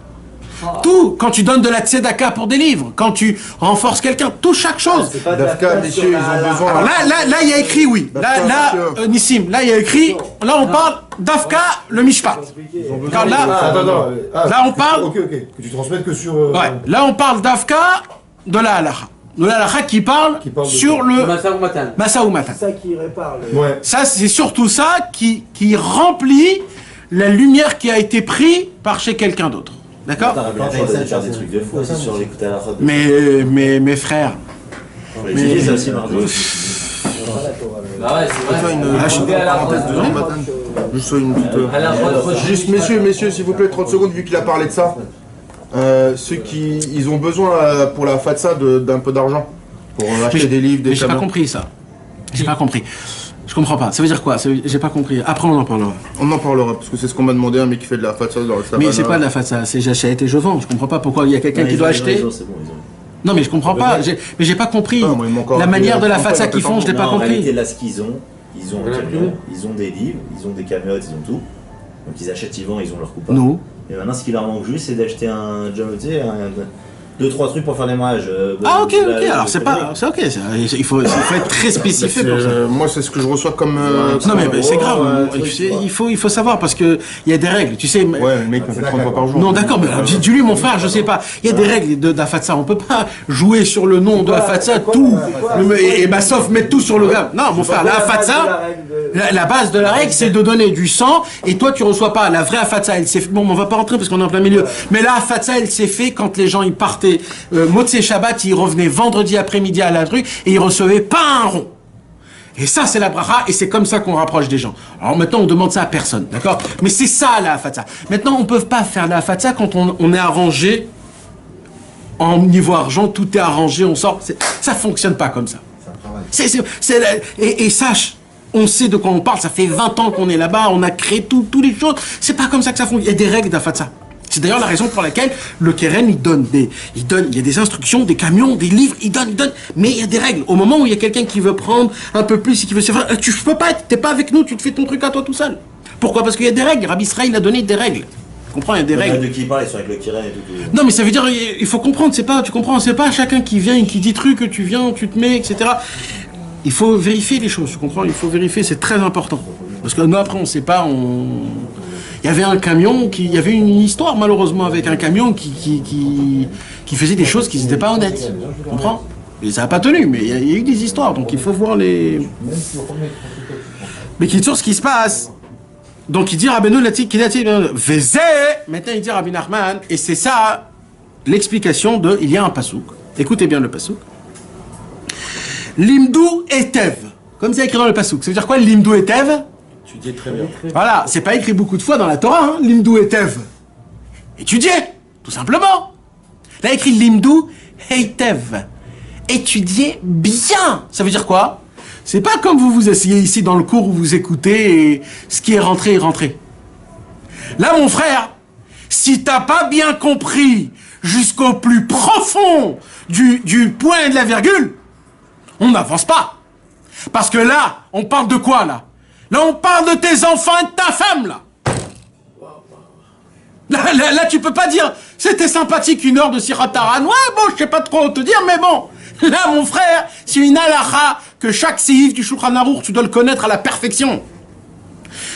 tout, quand tu donnes de la tzedaka pour des livres, quand tu renforces quelqu'un, tout, chaque chose. Dafka, messieurs, ils ont besoin... Alors là, il y a écrit, oui. Là, Nissim, là, il y a écrit, là, on parle d'Afka, le Mishpat. Là, on parle... Ok, que tu transmettes que sur... Ouais, là, on parle d'Afka, de la halakha. De la halakha qui parle sur le... Masa ou Matan. C'est ça qui répare. Ouais. Ça, c'est surtout ça qui remplit la lumière qui a été prise par chez quelqu'un d'autre. D'accord? Ça faire des trucs de fou aussi sur l'écoute à la radio. Mais mes frères. Mais ça aussi, mardi. Bah ouais, c'est vrai. Juste une petite... Juste, messieurs, s'il vous plaît, 30 secondes, vu qu'il a parlé de ça. Ceux qui ils ont besoin pour la fatsa d'un peu d'argent. Pour acheter des livres, des J'ai pas compris ça. J'ai pas compris. Je comprends pas. Ça veut dire quoi? J'ai pas compris. Après, on en parlera. On en parlera, parce que c'est ce qu'on m'a demandé, un mec qui fait de la fatsa dans le savana. Mais c'est pas de la fatsa, c'est j'achète et je vends. Je comprends pas pourquoi il y a quelqu'un qui doit acheter. Non, mais je comprends pas. Mais j'ai pas compris la manière de la fatsa qu'ils font, je l'ai pas compris. Là, ce qu'ils ont, ils ont un camion, ils ont des livres, ils ont des camionnettes, ils ont tout. Donc ils achètent, ils vendent, ils ont leur coupon. Non. Et maintenant, ce qui leur manque juste, c'est d'acheter un job, tu sais, 2-3 trucs pour faire des mariages. Ah ok, alors c'est pas... C'est ok, il faut être très spécifique pour ça. Moi, c'est ce que je reçois comme... non mais c'est grave, il faut savoir parce que il y a des règles, tu sais... Ouais, le mec me fait 30 fois par jour. Non d'accord, mais dis-lui mon frère, je sais pas, il y a des règles de la Fatsa, on peut pas jouer sur le nom de la Fatsa, tout, et sauf mettre tout sur le gars. Non mon frère, la Fatsa, la base de la règle c'est de donner du sang, et toi tu reçois pas la vraie Fatsa, elle s'est fait... Bon, on va pas rentrer parce qu'on est en plein milieu, mais la Fatsa elle s'est fait quand les gens ils partaient Motsé Shabbat, il revenait vendredi après-midi à la truc et il recevait pas un rond. Et ça, c'est la bracha, et c'est comme ça qu'on rapproche des gens. Alors maintenant, on demande ça à personne, d'accord? Mais c'est ça, la fatsa. Maintenant, on peut pas faire la fatsa quand on est arrangé en niveau argent, tout est arrangé, on sort. Ça fonctionne pas comme ça. Et sache, on sait de quoi on parle, ça fait 20 ans qu'on est là-bas, on a créé toutes les choses. C'est pas comme ça que ça fonctionne. Il y a des règles de la fatsa. C'est d'ailleurs la raison pour laquelle le Keren, il y a des instructions, des camions, des livres, il donne, mais il y a des règles. Au moment où il y a quelqu'un qui veut prendre un peu plus et qui veut se faire, tu peux pas, t'es pas avec nous, tu te fais ton truc à toi tout seul. Pourquoi? Parce qu'il y a des règles. Rabbi Israël a donné des règles. Tu comprends? Il y a des règles. De qui il parle, ils sont avec le Keren et tout. Non, mais ça veut dire, il faut comprendre, tu comprends, c'est pas chacun qui vient et qui dit truc, tu viens, tu te mets, etc. Il faut vérifier les choses, tu comprends? Il faut vérifier, c'est très important. Parce que nous, après, on sait pas, il y avait un camion, il y avait une histoire malheureusement avec un camion qui faisait des choses qui n'étaient pas honnêtes. Tu comprends? Et ça n'a pas tenu, mais il y a eu des histoires, donc il faut voir les... Mais qui ce qui se passe. Donc il dit Rabbeinu Latik Kidati Vezé, maintenant il dit Rabbi Nachman, et c'est ça l'explication de, il y a un pasouk. Écoutez bien le pasouk. Limdou etev. Comme c'est écrit dans le pasouk. Ça veut dire quoi Limdou etev? Étudier très bien. Voilà, c'est pas écrit beaucoup de fois dans la Torah, hein, Limdou etev. Étudier, tout simplement. Là, écrit Limdou heitev. Étudier bien. Ça veut dire quoi? C'est pas comme vous vous asseyez ici dans le cours où vous écoutez et ce qui est rentré est rentré. Là, mon frère, si t'as pas bien compris jusqu'au plus profond du point et de la virgule, on n'avance pas. Parce que là, on parle de quoi, là? Là, on parle de tes enfants et de ta femme, là. Là, tu peux pas dire, c'était sympathique une heure de Sirat Taran. Ouais, bon, je sais pas trop te dire, mais bon. Là, mon frère, c'est une halakha que chaque séif du Shulchan Aruch, tu dois le connaître à la perfection.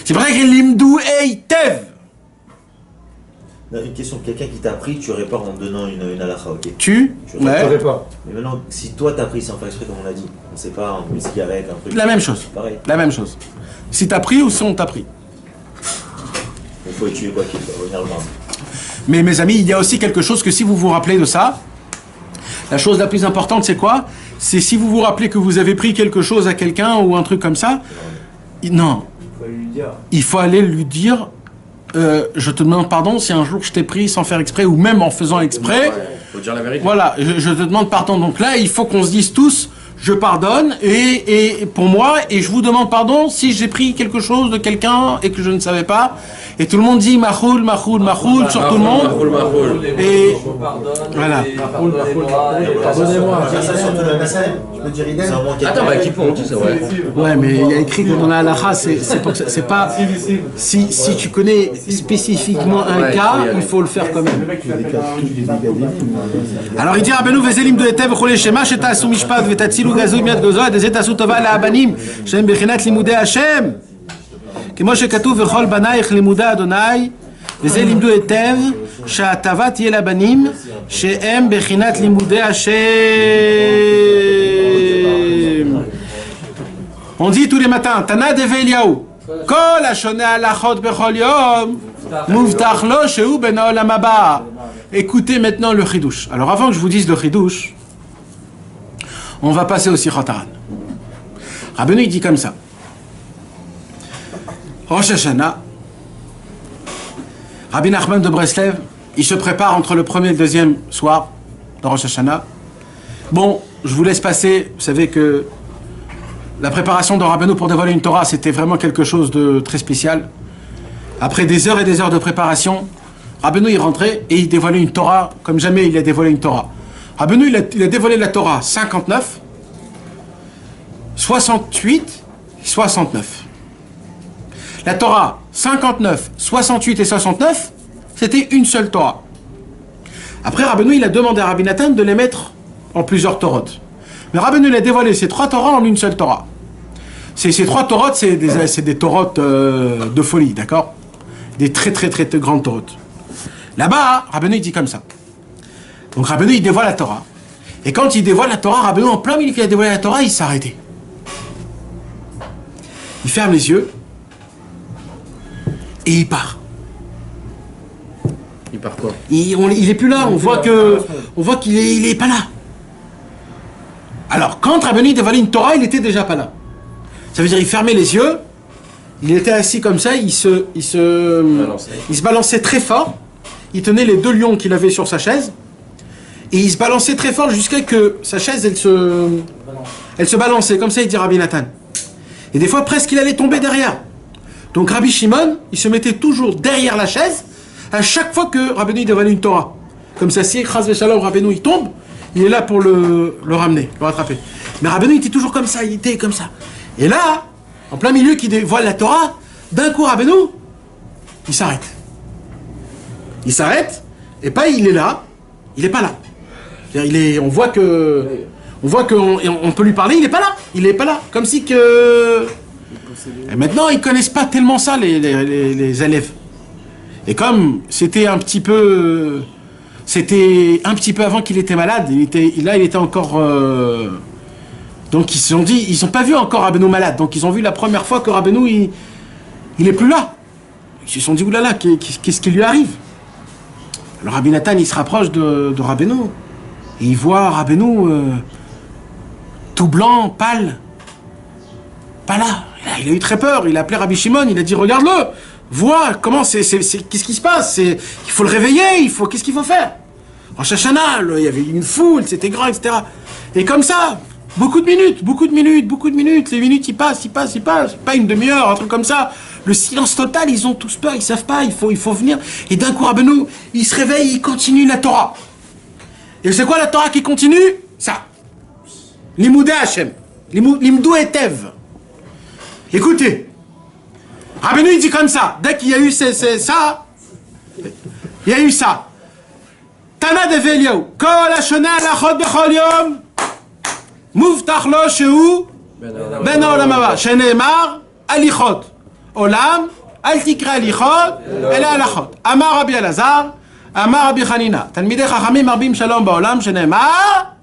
C'est vrai que l'imdou eitev. Une question, quelqu'un qui t'a appris, tu répares en donnant une halakha, ok? Tu répares. Mais maintenant, si toi t'as pris sans faire exprès, comme on l'a dit, on sait pas, une cigarette, un truc. La même chose. Pareil. La même chose. Si t'as pris ou si on t'a pris. Il faut étudier quoi qu'il faut revenir le mardi. Mais mes amis, il y a aussi quelque chose que si vous vous rappelez de ça, la chose la plus importante, c'est quoi? C'est si vous vous rappelez que vous avez pris quelque chose à quelqu'un ou un truc comme ça, non. Il faut aller lui dire, je te demande pardon si un jour je t'ai pris sans faire exprès ou même en faisant exprès. Faut dire la vérité. Voilà, je te demande pardon. Donc là, il faut qu'on se dise tous, je pardonne et pour moi, et je vous demande pardon si j'ai pris quelque chose de quelqu'un et que je ne savais pas. Et tout le monde dit machoul, machoul, machoul sur tout le monde. Et voilà. Pardonnez-moi. Je peux dire idem. Attends, bah qui pour c'est vrai. Ouais, mais il y a écrit que dans la halakha, c'est pas. Si tu connais spécifiquement un cas, il faut le faire quand même. Alors il dit Rabbeinu vezelim de etev v'chol shema shetasu mishpat v'tatzilu gazu miad gozo adezet tasu tova la'abanim shem bechinat limudei Hashem. כמו שכתוב וכל בנייך לימודי אדוני וזה לימדו היטב שההטבה תהיה לבנים שהם בחינת לימודי השם. On dit tous les matins תנא דבי אליהו כל השונה הלכות בכל יום מובטח לו שהוא בן העולם הבא. Écoutez maintenant le chidouche. Alors avant que je vous dise le chidouche, on va passer au Sirat Haran. Rabbeinu il dit comme ça. Rosh Hashanah, Rabbi Nachman de Breslev, il se prépare entre le premier et le deuxième soir de Rosh Hashanah. Bon, je vous laisse passer, vous savez que la préparation de Rabbeinu pour dévoiler une Torah, c'était vraiment quelque chose de très spécial. Après des heures et des heures de préparation, Rabbeinu il rentrait et il dévoilait une Torah comme jamais il a dévoilé une Torah. Rabbeinu il a dévoilé la Torah 59, 68, 69. La Torah 59, 68 et 69, c'était une seule Torah. Après, Rabbeinu, il a demandé à Rabbi Nathan de les mettre en plusieurs Torotes. Mais Rabbeinu, il a dévoilé ces 3 Torahs en une seule Torah. Ces 3 Torotes, c'est des Torotes de folie, d'accord? Des très grandes Torotes. Là-bas, Rabbeinu, il dit comme ça. Donc Rabbeinu, il dévoile la Torah. Et quand il dévoile la Torah, Rabbeinu, en plein milieu qu'il a dévoilé la Torah, il s'est arrêté. Il ferme les yeux et il part. Il part quoi? Il est plus là, on voit qu'il est pas là. Alors, quand Rabbeinu dévoilait une Torah, il était déjà pas là. Ça veut dire, il fermait les yeux, il était assis comme ça, il se balançait très fort, il tenait les 2 lions qu'il avait sur sa chaise, et il se balançait très fort jusqu'à que sa chaise, elle se balançait, comme ça il dit Rabbi Nathan. Et des fois, presque il allait tomber derrière. Donc Rabbi Shimon, il se mettait toujours derrière la chaise, à chaque fois que Rabbeinu dévoilait une Torah. Comme ça, si Chas Veshalom, Rabbeinu il tombe, il est là pour le ramener, le rattraper. Mais Rabbeinu était toujours comme ça, il était comme ça. Et là, en plein milieu qui dévoile la Torah, d'un coup Rabbeinu, il s'arrête. Il s'arrête, et pas il est là, il est pas là. On voit qu'on peut lui parler, il est pas là. Comme si que... Et maintenant, ils connaissent pas tellement ça, les élèves. Et comme c'était un petit peu avant qu'il était malade, il était encore... Donc ils se sont dit, ils n'ont pas vu encore Rabbeinu malade, donc ils ont vu la première fois que Rabbeinu, il est plus là. Ils se sont dit, oulala, qu'est-ce qui lui arrive? Alors Rabbi Nathan, il se rapproche de Rabbeinu, et il voit Rabbeinu tout blanc, pâle, pas là. Il a eu très peur, il a appelé Rabbi Shimon, il a dit, regarde-le, vois, qu'est-ce qui se passe? Il faut le réveiller, qu'est-ce qu'il faut faire? En Rosh Hashanah, il y avait une foule, c'était grand, etc. Et comme ça, beaucoup de minutes, les minutes ils passent, pas une demi-heure, un truc comme ça. Le silence total, ils ont tous peur, ils savent pas, il faut venir. Et d'un coup, Rabbeinu, il se réveille, il continue la Torah. Et c'est quoi la Torah qui continue? Ça. L'imoudé Hashem. L'imdou etev. Écoutez. Rabbeinu, il dit comme ça. Dès qu'il y a eu ça, il y a eu ça. Tana de Veliaou. Kol hashana lachot bechol yom. Muftach lo shehu ben haolam haba. Sheneemar alichot. Olam, al tikra alichot, ela alachot. Amar Rabbi Elazar, Amar Rabbi Hanina. Talmidei chachamim marbim shalom ba'olam, sheneemar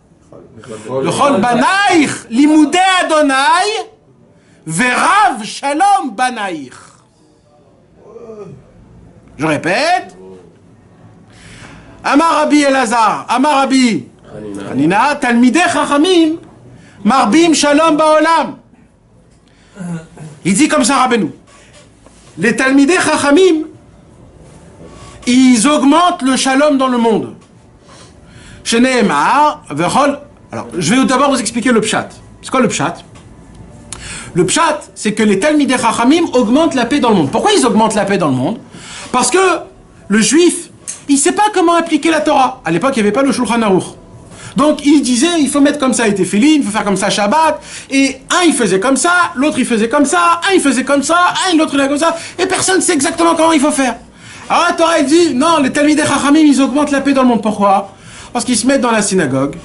lechol banaich limudei Adonai verav shalom banaich. Je répète. Amar Rabbi Elazar, Amar Rabbi Hanina, Talmidei chachamim marbim shalom ba'olam. Il dit comme ça, Rabbeinu. Les Talmidei Chachamim, ils augmentent le shalom dans le monde. Sheneemar, vechol. Alors, je vais d'abord vous expliquer le pshat. C'est quoi le pshat? Le pshat, c'est que les Talmidei Chachamim augmentent la paix dans le monde. Pourquoi ils augmentent la paix dans le monde? Parce que le juif, il ne sait pas comment appliquer la Torah. À l'époque, il n'y avait pas le Shulchan Aruch. Donc il disait, il faut mettre comme ça, il était félin, il faut faire comme ça Shabbat, et un il faisait comme ça, l'autre il faisait comme ça, un il faisait comme ça, l'autre il faisait comme ça, et personne ne sait exactement comment il faut faire. Alors la Torah elle dit, non, les Talmidei Chachamim ils augmentent la paix dans le monde. Pourquoi? Parce qu'ils se mettent dans la synagogue,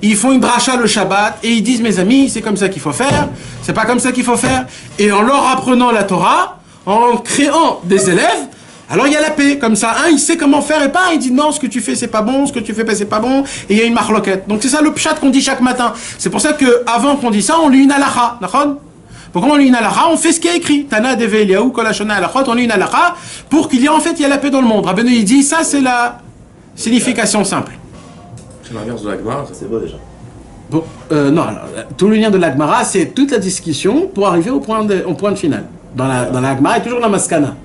ils font une dracha le Shabbat, et ils disent, mes amis, c'est comme ça qu'il faut faire, c'est pas comme ça qu'il faut faire, et en leur apprenant la Torah, en créant des élèves, alors il y a la paix, comme ça, un il sait comment faire et pas, il dit non, ce que tu fais c'est pas bon, ce que tu fais c'est pas bon, et il y a une marloquette. Donc c'est ça le pshat qu'on dit chaque matin. C'est pour ça que avant qu'on dit ça, on lit une halakha, d'accord? Pourquoi on lit une halakha? On fait ce qui est écrit. Tana de Veliaou, Kol hashana halachot, on lit une halakha pour qu'il y ait en fait, il y a la paix dans le monde. Rabbeinu il dit, ça c'est la signification simple. C'est l'inverse de la Gemara, ça c'est beau déjà. Bon, non, alors, tout le lien de la Gemara, c'est toute la discussion pour arriver au point de finale. Dans la Gemara, il y a toujours la maskana.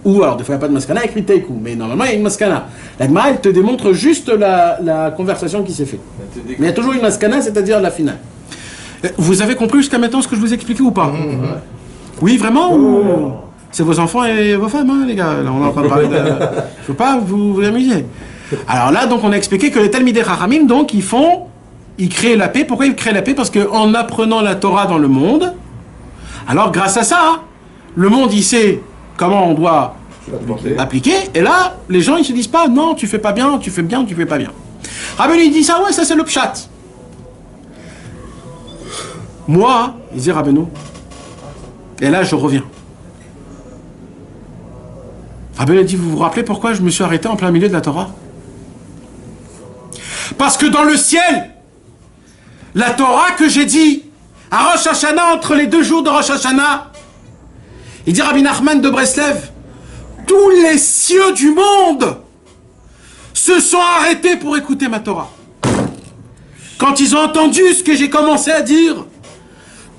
Ou alors, des fois, il n'y a pas de maskana, écrit teikou, mais normalement, il y a une maskana. La Gemara, elle te démontre juste la conversation qui s'est faite. Mais il y a toujours une maskana, c'est-à-dire la finale. Vous avez compris jusqu'à maintenant ce que je vous ai expliqué ou pas? Oui, vraiment ou... C'est vos enfants et vos femmes, hein, les gars. Là, on est en train de parler de... Il ne faut pas vous amuser. Alors là, donc, on a expliqué que les Talmidei Chachamim, donc, ils créent la paix. Pourquoi ils créent la paix? Parce qu'en apprenant la Torah dans le monde, Alors grâce à ça, le monde il sait comment on doit appliquer, et là, les gens ils se disent pas non, tu fais pas bien, tu fais bien, tu fais pas bien. Rabbeinu il dit ça, ouais, ça c'est le pshat. Moi, il dit Rabbeinu, et là je reviens. Rabbeinu dit, vous vous rappelez pourquoi je me suis arrêté en plein milieu de la Torah? Parce que dans le ciel, la Torah que j'ai dit à Rosh Hashanah, entre les 2 jours de Rosh Hashanah, il dit Rabbi Nachman de Breslev, tous les cieux du monde se sont arrêtés pour écouter ma Torah. Quand ils ont entendu ce que j'ai commencé à dire,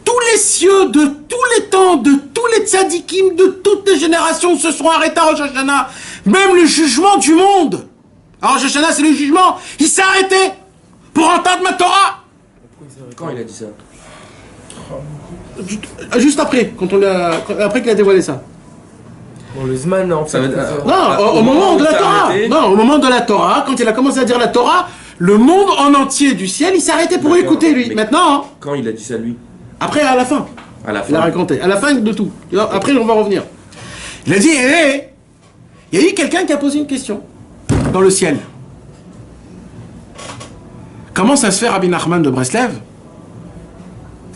tous les cieux de tous les temps, de tous les tzadikim, de toutes les générations se sont arrêtés à Rosh Hashanah. Même le jugement du monde. Alors Rosh Hashanah, c'est le jugement. Il s'est arrêté pour entendre ma Torah. Quand il a dit ça? Juste après, après qu'il a dévoilé ça. Bon, le Zman, en fait. Non, au moment de la Torah. Non, au moment de la Torah, quand il a commencé à dire la Torah, le monde en entier du ciel, il s'est arrêté pour écouter lui. Maintenant. Hein, quand il a dit ça lui? Après, à la fin. À la fin. Il a raconté. À la fin de tout. Après, on va revenir. Il a dit, il y a eu quelqu'un qui a posé une question dans le ciel. Comment ça se fait, Rabbi Nachman de Breslev,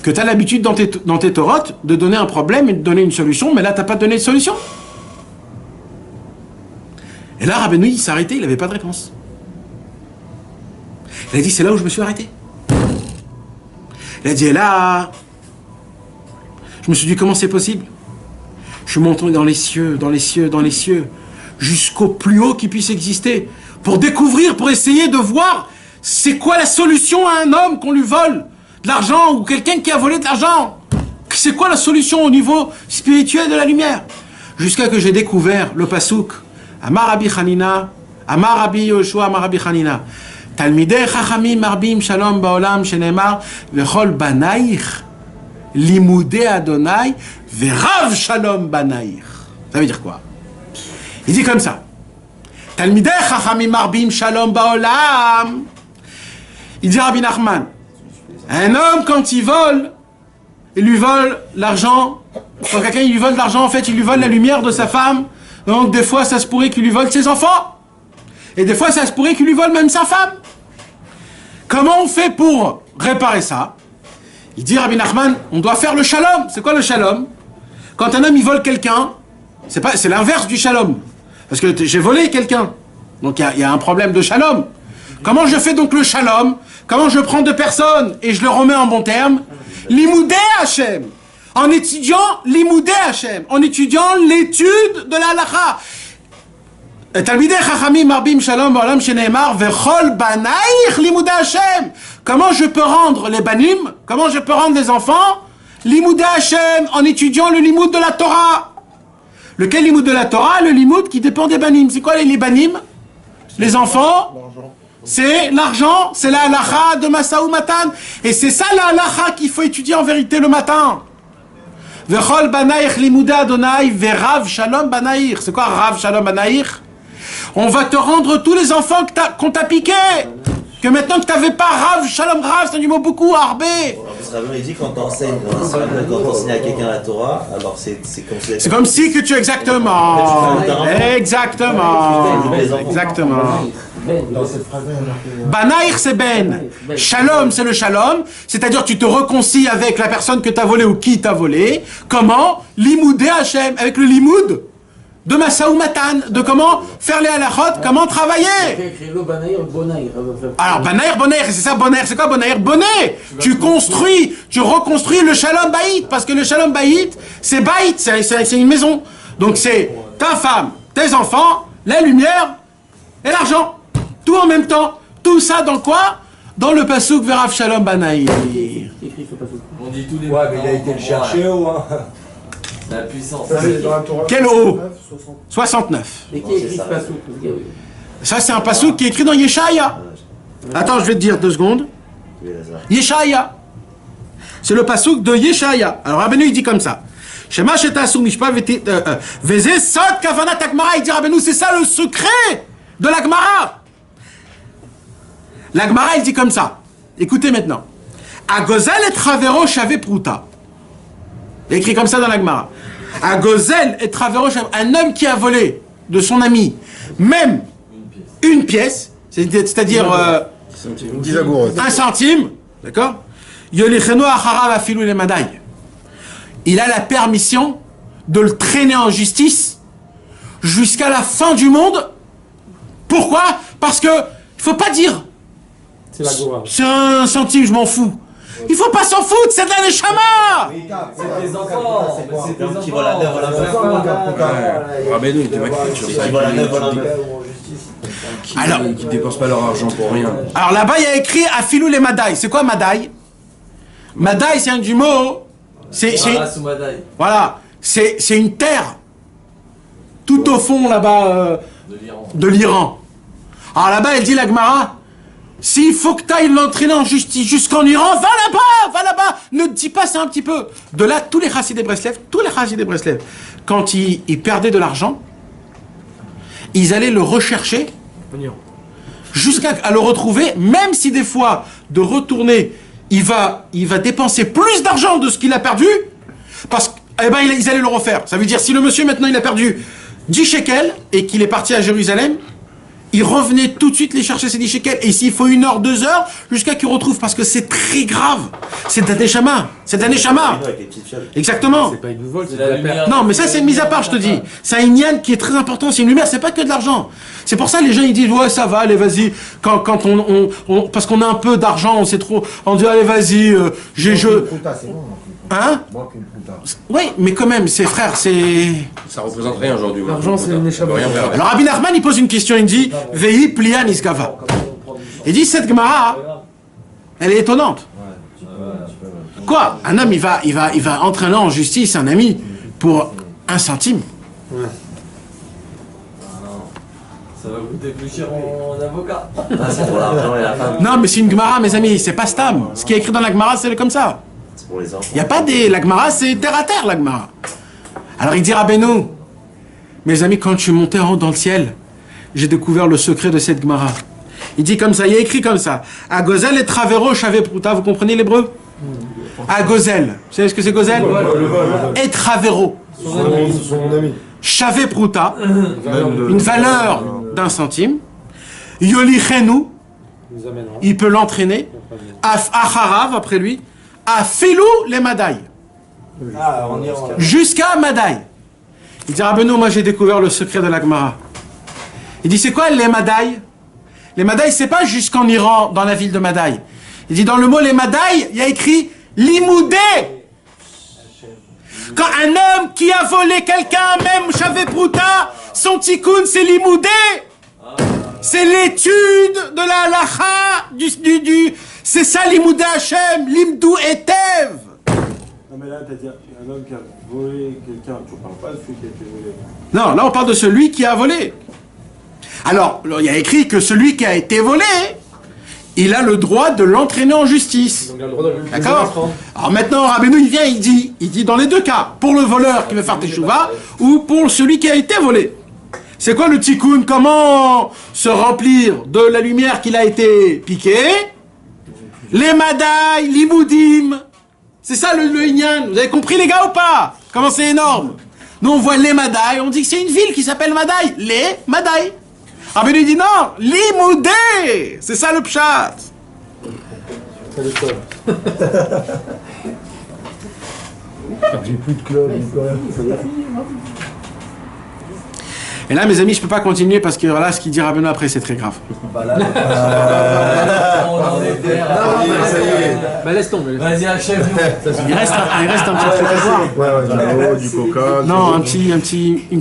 que tu as l'habitude dans tes torotes de donner un problème et de donner une solution, mais là, tu n'as pas donné de solution? Et là, Rabbeinu, il s'est arrêté, il n'avait pas de réponse. Il a dit, c'est là où je me suis arrêté. Il a dit, et là, je me suis dit, comment c'est possible? Je suis monté dans les cieux, dans les cieux, dans les cieux, jusqu'au plus haut qui puisse exister, pour découvrir, pour essayer de voir c'est quoi la solution à un homme qu'on lui vole de l'argent, ou quelqu'un qui a volé de l'argent. C'est quoi la solution au niveau spirituel de la lumière? Jusqu'à que j'ai découvert le pasouk, Amar Rabbi Hanina, Amar Rabbi Yoshua, Amar Rabbi Hanina, Talmidei Chachamim Marbim Shalom Baolam Shenemar, Vechol Banaïch, Limudei Adonai, Verav Shalom Banaïch. Ça veut dire quoi? Il dit comme ça. Talmidei Chachamim Marbim Shalom Baolam. Il dit Rabbi Nachman, un homme quand il vole, il lui vole l'argent. Quand quelqu'un il lui vole de l'argent, en fait, il lui vole la lumière de sa femme. Donc des fois, ça se pourrait qu'il lui vole ses enfants. Et des fois, ça se pourrait qu'il lui vole même sa femme. Comment on fait pour réparer ça? Il dit Rabbi Nachman, on doit faire le shalom. C'est quoi le shalom? Quand un homme il vole quelqu'un, c'est l'inverse du shalom. Parce que j'ai volé quelqu'un. Donc il y a un problème de shalom. Comment je fais donc le shalom? Comment je prends deux personnes et je le remets en bon terme? L'imoudé Hachem. En étudiant l'imoudé Hachem. En étudiant l'étude de la halakha. Talmidei Chachamim Marbim Shalom Ba'olam Sheneemar Vechol Banaïch l'imoudé Hachem. Comment je peux rendre les banim? Comment je peux rendre les enfants? L'imoudé Hachem. En étudiant le limoud de la Torah. Lequel limoud de la Torah? Le limoud qui dépend des banim. C'est quoi les banim? Les enfants? C'est l'argent, c'est la halakha de Masa ou Matan. Et c'est ça la halakha qu'il faut étudier en vérité le matin. Vechol banaïch limouda Adonai verav shalom banaïch. C'est quoi rav shalom banaïch? On va te rendre tous les enfants qu'on t'a piqués. Que maintenant que tu n'avais pas rav shalom rav, c'est du mot beaucoup, arbé. Parce que il dit quand t'enseignes à quelqu'un la Torah, alors c'est comme si... C'est comme si que tu... Exactement. Banaïr c'est ben. Shalom c'est le shalom. C'est-à-dire tu te réconcilies avec la personne que tu as volée ou qui t'a volé. Comment? Limoudé Hachem. Avec le limoud de Masa ou Matan. De comment faire les halachot. Comment travailler. Alors Banaïr, Bonaïr. C'est ça Bonaïr. C'est quoi Bonaïr? Bonnet. Tu construis, tu reconstruis le shalom baït. Parce que le shalom baït, c'est baït. C'est une maison. Donc c'est ta femme, tes enfants, la lumière et l'argent. Tout en même temps. Tout ça dans quoi? Dans le pasouk Verav Shalom Banaïr. On dit tous les... Ouais, mais il a été le chercher haut, hein. La puissance. Quel haut? 69. Et qui écrit ce pasouk? Ça, c'est un pasouk qui est écrit dans Yeshaya. Attends, je vais te dire 2 secondes. Yeshaya. C'est le pasouk de Yeshaya. Alors, Rabbeinu, il dit comme ça. Shema shetasou mishpat veze sod kavanat Agmara. Il dit, Rabbeinu, c'est ça le secret de l'Agmara. L'Agmara, il dit comme ça. Écoutez maintenant. Agozel et travero shave pruta. Il y a écrit comme ça dans la Gemara. À Gozel et Traverosh, un homme qui a volé de son ami, même une pièce, c'est-à-dire 10 agoureux. 1 centime, d'accord? Yolicheno acharav afilou le madaï. Il a la permission de le traîner en justice jusqu'à la fin du monde. Pourquoi? Parce que il faut pas dire C'est la Goa. c'est 1 centime, je m'en fous. Il faut pas s'en foutre, c'est de la neshama. C'est des enfants. C'est des Qui vole la neuve, voilà. Rabbeinu, il était Qui vole la neuve, voilà. Alors, qui dépensent pas leur argent pour rien. Alors là-bas, il y a écrit Afilou les Madaï. C'est quoi Madaï? Madaï, c'est un du mot. Voilà, c'est une terre tout au fond là-bas de l'Iran. Alors là-bas, elle dit la Gemara, s'il faut que tu ailles l'entraîner en justice jusqu'en Iran, va là-bas. Ne te dis pas, c'est un petit peu. De là, tous les Chassidés Breslev, quand ils perdaient de l'argent, ils allaient le rechercher jusqu'à le retrouver, même si des fois, de retourner, il va dépenser plus d'argent de ce qu'il a perdu, parce que, ils allaient le refaire. Ça veut dire, si le monsieur, maintenant, il a perdu 10 shekels, et qu'il est parti à Jérusalem, il revenait tout de suite les chercher ces 10 shekels, et s'il faut 1 heure, 2 heures, jusqu'à qu'il retrouve, parce que c'est très grave. C'est de la neshama. C'est de la neshama. Exactement. C'est pas une vol, c'est de la perte. Non, mais ça, c'est mis à part, je te dis. C'est un inyan qui est très important. C'est une lumière, c'est pas que de l'argent. C'est pour ça les gens, ils disent, ouais, ça va, allez, vas-y. Quand parce qu'on a un peu d'argent, on sait trop. On dit, allez, vas-y, Hein? Oui, mais quand même, c'est frère, c'est... Ça représente rien aujourd'hui. L'argent, c'est une échappée. Alors, Rabbi Nachman, il pose une question, il dit, Vehi plian iskava. Il dit, cette Gemara, elle est étonnante. Quoi? Un homme, il va entraîner en justice un ami pour 1 centime. Ouais. Ça va coûter plus cher en avocat. C'est pour l'argent et la femme. Non, mais c'est une Gemara, mes amis, c'est pas Stam. Ce qui est écrit dans la Gemara, c'est comme ça. C'est pour les enfants. Il n'y a pas des... La Gemara, c'est terre à terre, la Gemara. Alors il dit, Rabbeinu, mes amis, quand je suis monté en haut dans le ciel, j'ai découvert le secret de cette Gemara. Il dit comme ça, il y a écrit comme ça. À Gozel et Travero, Chavé Prouta, vous comprenez l'hébreu? À Gozel. Vous savez ce que c'est Gozel? Et Travero. Son ami. Chavé Prouta, une valeur d'1 centime. Yolichenu, il peut l'entraîner. Acharav, après lui. À Filou les Madaï. Jusqu'à Madaï. Il dit, Rabbeinu, moi j'ai découvert le secret de la Gemara. Il dit, c'est quoi les Madaï? Les Madaï, c'est pas jusqu'en Iran, dans la ville de Madaï. Il dit, dans le mot les Madaï, il y a écrit l'imoudé. Quand un homme qui a volé quelqu'un, même Chavé Prouta, son tikkun, c'est l'imoudé. C'est l'étude de la halacha, c'est ça l'imoudé Hachem, l'imdou etev. Non mais là, t'as dit un homme qui a volé quelqu'un, tu ne parles pas de celui qui a été volé. Non, là on parle de celui qui a volé. Alors, il y a écrit que celui qui a été volé, il a le droit de l'entraîner en justice. D'accord? Alors maintenant, Rabbeinu, il vient, il dit dans les deux cas, pour le voleur qui veut faire teshuva, ou pour celui qui a été volé. C'est quoi le tikkun? Comment se remplir de la lumière qu'il a été piqué? Les madaï, l'imoudim. C'est ça le inyan. Vous avez compris les gars ou pas? Comment c'est énorme? Nous on voit les Madaï, on dit que c'est une ville qui s'appelle Madaï. Les Madaï. Ah ben lui dit non, l'imoudé. C'est ça le pshat. J'ai plus de club, Et là mes amis, je peux pas continuer parce que voilà, ce qu'il dit Rabbeinu après c'est très grave. Laisse tomber. Vas-y, achève. Il reste un petit truc à voir. Ouais, de l'eau, du coca. Non, une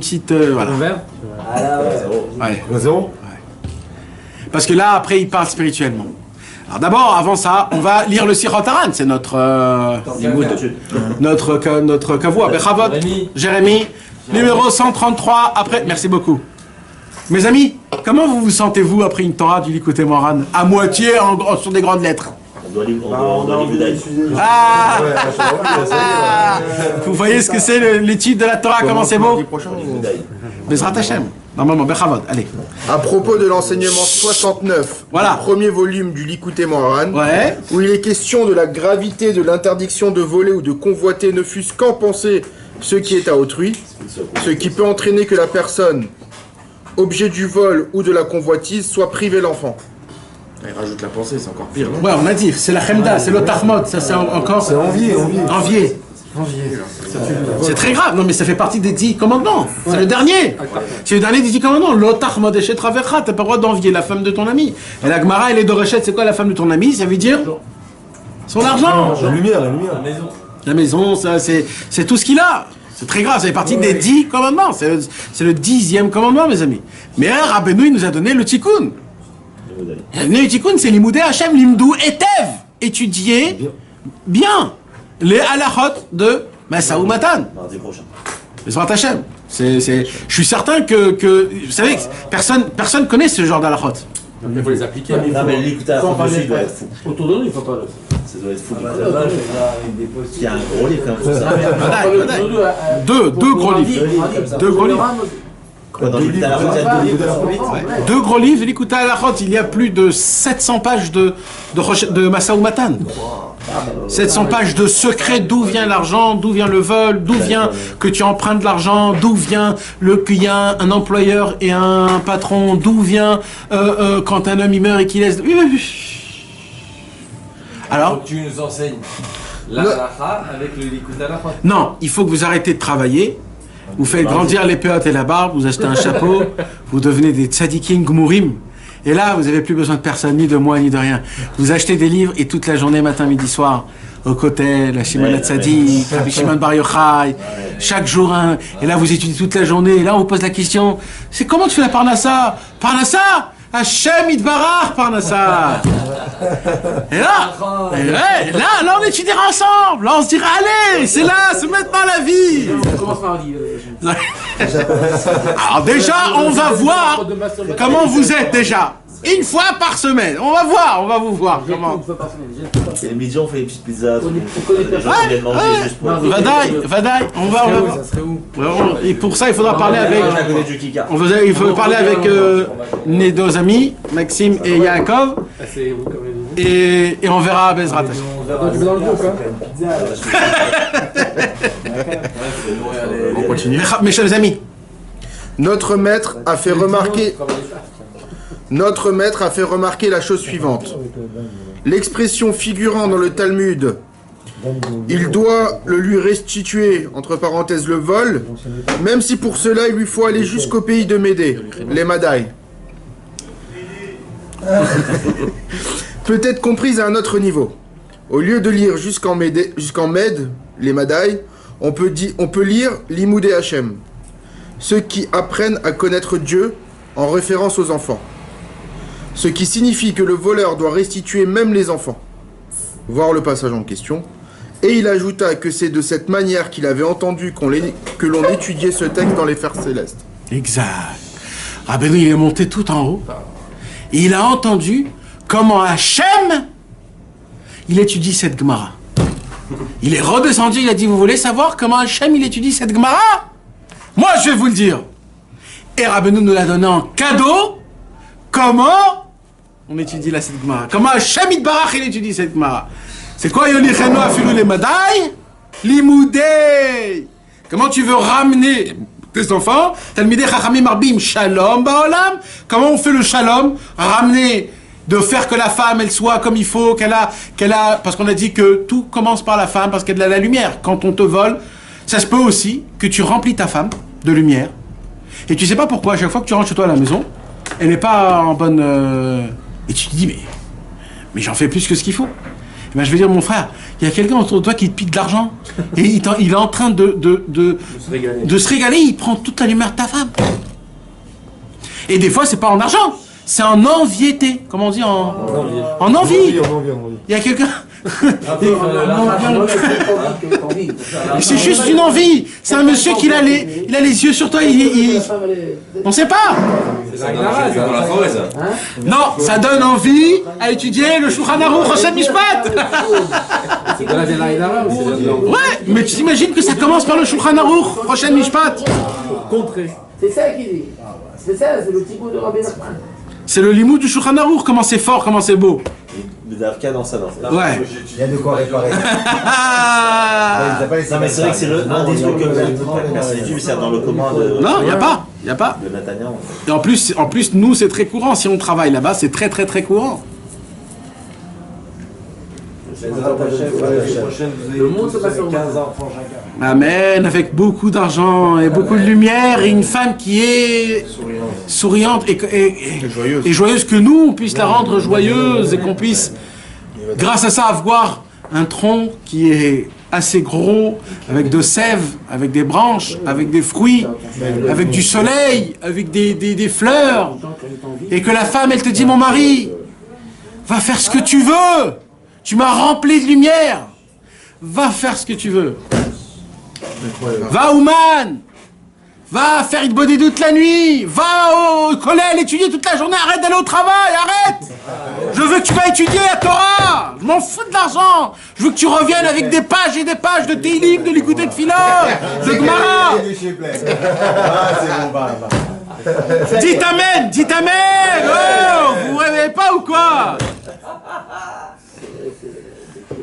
petite voilà. Un verre. Ouais. Zéro. Parce que là, après, il parle spirituellement. Alors d'abord, avant ça, on va lire le Sirot Haran. C'est notre kavua. Bechavot, Jérémie, numéro 133. Après, merci beaucoup. Mes amis, comment vous sentez-vous après une Torah du Likutei Moharan? À moitié sur des grandes lettres. Ah, vous voyez ce que c'est l'étude de la Torah, comment c'est beau? Bezrat Hashem. Normalement, Bechavod, allez. À propos de l'enseignement 69, voilà. Du premier volume du Likutei Moharan, ouais. Où il est question de la gravité de l'interdiction de voler ou de convoiter, ne fût-ce qu'en penser ce qui est à autrui, ce qui peut entraîner que la personne, objet du vol ou de la convoitise, soit privée l'enfant. Il rajoute la pensée, c'est encore pire. Ouais, on a dit, c'est la chemda, c'est le tahmod, ça c'est encore... C'est envier. C'est très grave, non mais ça fait partie des 10 commandements. C'est le dernier. C'est le dernier des 10 commandements. L'otahmod eshet ravecha, t'as pas le droit d'envier la femme de ton ami. Et la Gemara, elle est de Rechet, c'est quoi la femme de ton ami? Ça veut dire son argent. La lumière. La maison, ça c'est tout ce qu'il a. C'est très grave, ça fait partie des 10 commandements. C'est le 10e commandement, mes amis. Mais Rabbeinu, il nous a donné le tikkun. Le tikkun, c'est l'imoudé Hachem, l'imdou etev. Étudier bien les halachot de Masaou Matan. Mardi prochain. Les Hachem. Je suis certain que vous savez, personne connaît ce genre d'halachot. Mais il faut les appliquer. Non, mais l'écouter à la fin doit être fou. Autour de nous, il ne faut pas. Ça doit être fou. Il y a un gros livre quand même. Deux gros livres. Deux gros livres. Deux gros livres de l'Ikuta Halachot. Il y a plus de 700 pages de Masaou Matan. 700 pages de secrets, d'où vient l'argent, d'où vient le vol, d'où vient que tu empruntes l'argent, d'où vient qu'il y a un employeur et un patron, d'où vient quand un homme il meurt et qu'il laisse... Alors tu nous enseignes la halakha avec le Likutei Halachot. Non, il faut que vous arrêtez de travailler. Vous faites grandir les péotes et la barbe, vous achetez un chapeau, vous devenez des tzadikim gmourim. Et là, vous n'avez plus besoin de personne, ni de moi, ni de rien. Vous achetez des livres et toute la journée, matin, midi, soir, au Kotel, la Shimon Tzadik, Rabbi Shimon Bar Yochai, chaque jour un. Et là, vous étudiez toute la journée. Et là, on vous pose la question, c'est comment tu fais la Parnassa? Parnassa? Hachem Yitbarach Parnassa. Et là, on étudiera ensemble. Là, on se dira, allez, c'est là, c'est maintenant la vie. On commence mardi. Alors déjà, on va voir comment vous êtes déjà. Une fois par semaine. On va vous voir comment. Et le midi, on fait une petite pizza. Les gens viennent manger juste pour... Vadaï, on va voir. Et pour ça, il faudra parler avec... Il faut parler avec mes deux amis, Maxime et Yaakov. Et on verra à Bezrat. On continue. Mes chers amis, Notre maître a fait remarquer la chose suivante. L'expression figurant dans le Talmud, il doit le lui restituer, entre parenthèses le vol, même si pour cela il lui faut aller jusqu'au pays de Médée, les Madaï. Peut être comprise à un autre niveau. Au lieu de lire jusqu'en Med, les Madaï, on peut lire l'Imoudé Hachem, ceux qui apprennent à connaître Dieu en référence aux enfants. Ce qui signifie que le voleur doit restituer même les enfants. Voir le passage en question. Et il ajouta que c'est de cette manière qu'il avait entendu que l'on étudiait ce texte dans les Fers célestes. Exact. Rabbeinu, il est monté tout en haut. Et il a entendu comment Hachem, il étudie cette Gemara. Il est redescendu, il a dit, vous voulez savoir comment Hachem, il étudie cette Gemara? Moi, je vais vous le dire. Et Rabbeinu nous l'a donné en cadeau. Comment on étudie la cette Gemara? Comment Hachem Yitbarach, il étudie cette Gemara? C'est quoi Yolichenu afilu les Madaï? L'imoudé. Comment tu veux ramener tes enfants? Talmidei Chachamim Arbim Shalom Baolam. Comment on fait le Shalom? Ramener, de faire que la femme, elle soit comme il faut, qu'elle a, parce qu'on a dit que tout commence par la femme, parce qu'elle a la lumière. Quand on te vole, ça se peut aussi que tu remplis ta femme de lumière. Et tu sais pas pourquoi, à chaque fois que tu rentres chez toi à la maison, elle n'est pas en bonne... Et tu te dis, mais j'en fais plus que ce qu'il faut. Et ben, je vais dire, mon frère, il y a quelqu'un autour de toi qui te pique de l'argent. Et il est en train de se régaler, il prend toute la lumière de ta femme. Et des fois, c'est pas en argent, c'est en enviété. Comment on dit en envie. Il y a quelqu'un... C'est juste une envie. C'est un monsieur qui a les yeux sur toi. On sait pas. Non, ça donne envie à étudier le Shulchan Aruch Rosh Mishpat. Ouais, mais tu t'imagines que ça commence par le Shulchan Aruch Rosh Mishpat. C'est ça qu'il dit. C'est ça, c'est le tikkun de Rabbi Nachman. C'est le limoud du Shulchan Aruch, comment c'est fort, comment c'est beau. Le Davka dans ça, dans ça. Ouais. Il y a de quoi réparer. Non, mais c'est vrai que c'est un des trucs que merci les Juifs, c'est dans le commun de. Non, il n'y a pas. Il n'y a pas. De Netanyahu. Et en plus, nous, c'est très courant. Si on travaille là-bas, c'est très, très, très courant. Le monde se passe au monde. Amen, avec beaucoup d'argent et beaucoup de lumière et une femme qui est souriante et joyeuse, que nous, on puisse la rendre joyeuse et qu'on puisse, grâce à ça, avoir un tronc qui est assez gros, avec de sève, avec des branches, avec des fruits, avec du soleil, avec des fleurs, et que la femme, elle te dit, mon mari, va faire ce que tu veux, tu m'as rempli de lumière, va faire ce que tu veux. Va Ouman, va faire une body toute la nuit, va au collège étudier toute la journée, arrête d'aller au travail, arrête. Je veux que tu vas étudier la Torah, je m'en fous de l'argent, je veux que tu reviennes avec des pages et des pages de Teilim, de l'Ikouté de Phila, de Gemara. Dites Amen, dites Amen. Oh, vous rêvez pas ou quoi?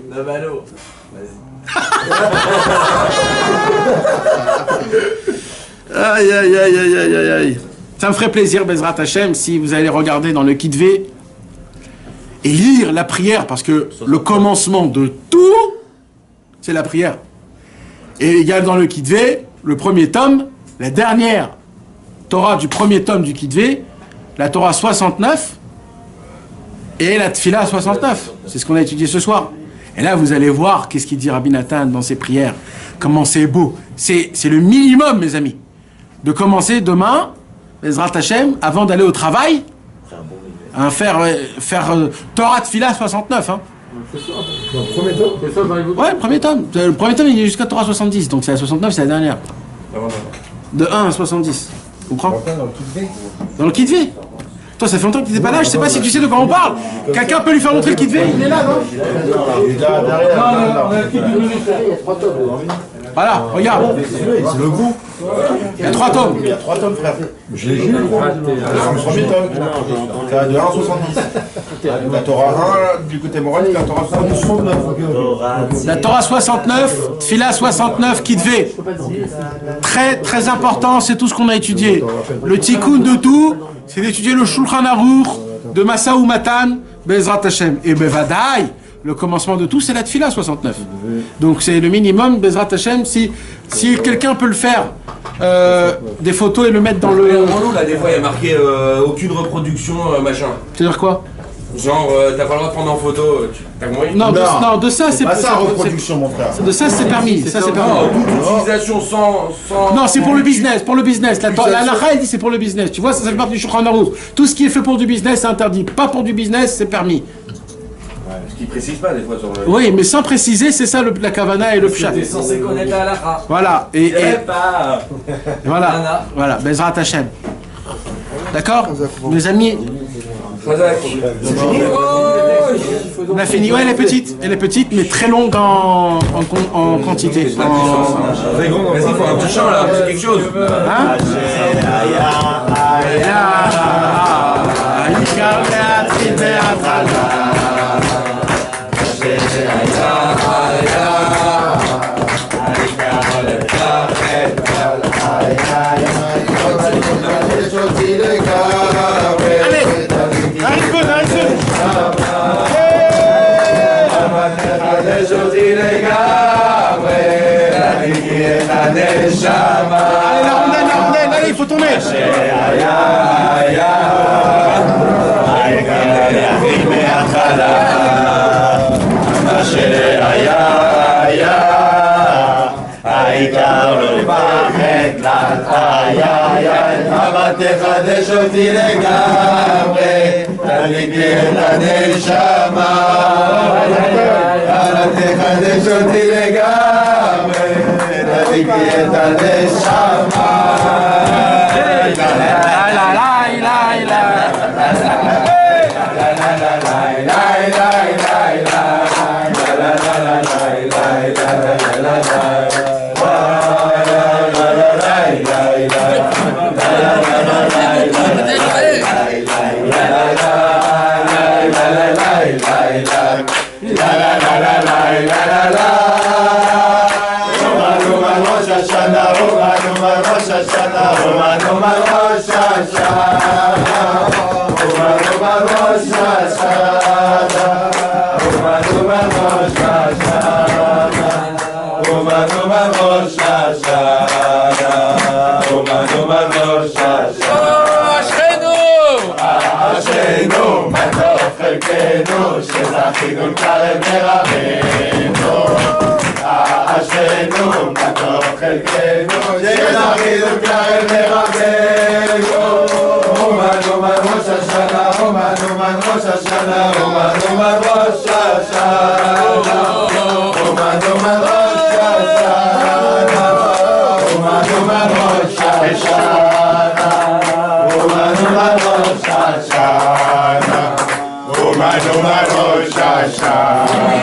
Navalo. Aïe, aïe, aïe, aïe, aïe, aïe, aïe. Ça me ferait plaisir, Bezrat Hashem, si vous allez regarder dans le Kitvé et lire la prière, parce que le commencement de tout, c'est la prière. Et il y a dans le Kitvé, le premier tome, la dernière Torah du premier tome du Kitvé, la Torah 69 et la Tfila 69. C'est ce qu'on a étudié ce soir. Et là, vous allez voir qu'est-ce qu'il dit Rabbi Nathan dans ses prières. Comment c'est beau. C'est le minimum, mes amis. De commencer demain, Bezrat Hashem, avant d'aller au travail, hein, faire Torah Tfila 69. Hein. Premier tome, c'est ça dans les bouquins. Ouais, premier tome. Le premier tome, il est jusqu'à Torah 70. Donc c'est la 69, c'est la dernière. De 1 à 70. Tu comprends? Dans le Kitvé. Toi, ça fait longtemps que tu n'étais pas là, je sais pas si tu sais de quoi on parle. Quelqu'un peut lui faire montrer le Kitvé? Il est là, non? Voilà, regarde. C'est le goût. Il y a 3 tomes. Il y a 3 tomes, frère. Je l'ai lu. Le premier tome. C'est de 1 à 70. La Torah 1 du côté moral, la Torah 69. La Torah 69, Tfila 69, Kitvé. Très, très important, c'est tout ce qu'on a étudié. Le tikkun de tout, c'est d'étudier le Shulchan Aruch de Masa ou Matan, Bezrat Hashem. Et Bevadaï, le commencement de tout, c'est la Tfila 69. Donc c'est le minimum, Bezrat Hashem. Si quelqu'un peut le faire, des photos et le mettre dans le... Là, des fois, il y a marqué aucune reproduction, machin. C'est-à-dire quoi? Genre, t'as pas le droit de prendre en photo, t'as moyen. Non, de ça, c'est pas ça, reproduction, mon frère. De ça, c'est permis. Ça, c'est permis. Toute utilisation sans... Non, c'est pour le business, pour le business. La halakha, elle dit c'est pour le business. Tu vois, ça fait partie du Shulchan Aruch. Tout ce qui est fait pour du business, c'est interdit. Pas pour du business, c'est permis. Ce qu'ils précisent pas des fois sur le... Oui, mais sans préciser, c'est ça la kavana et le pshat. T'es censé connaître la halakha. Voilà. Et voilà. Voilà. Bezrat Hashem. D'accord, mes amis. On a fini. Ouais, elle est petite, mais très longue en quantité. Vas-y, faut un petit chant là, quelque chose. Hein? Allez, la rondelle, allez, il faut tourner. תחדש אותי לגמרי, תליתי את הנשמה, תחדש אותי לגמרי, תליתי את הנשמה. Hashanah, Roman Rosh Hashanah, Roman Rosh Hashanah, Roman Rosh Hashanah, Roman Rosh Hashanah, Roman Rosh Hashanah, Roman Rosh Hashanah. Ashenu, matov chelkenu, shezachinu l'karem lerabeinu. Ashenu, matov chelkenu, shezachinu l'karem lerabeinu. Roman Rosh Hashanah, Roman Rosh Hashanah, Roman Rosh Hashanah, Roman Rosh Hashanah, Roman Rosh Hashanah, Roman Rosh Hashanah, Roman Rosh Hashanah.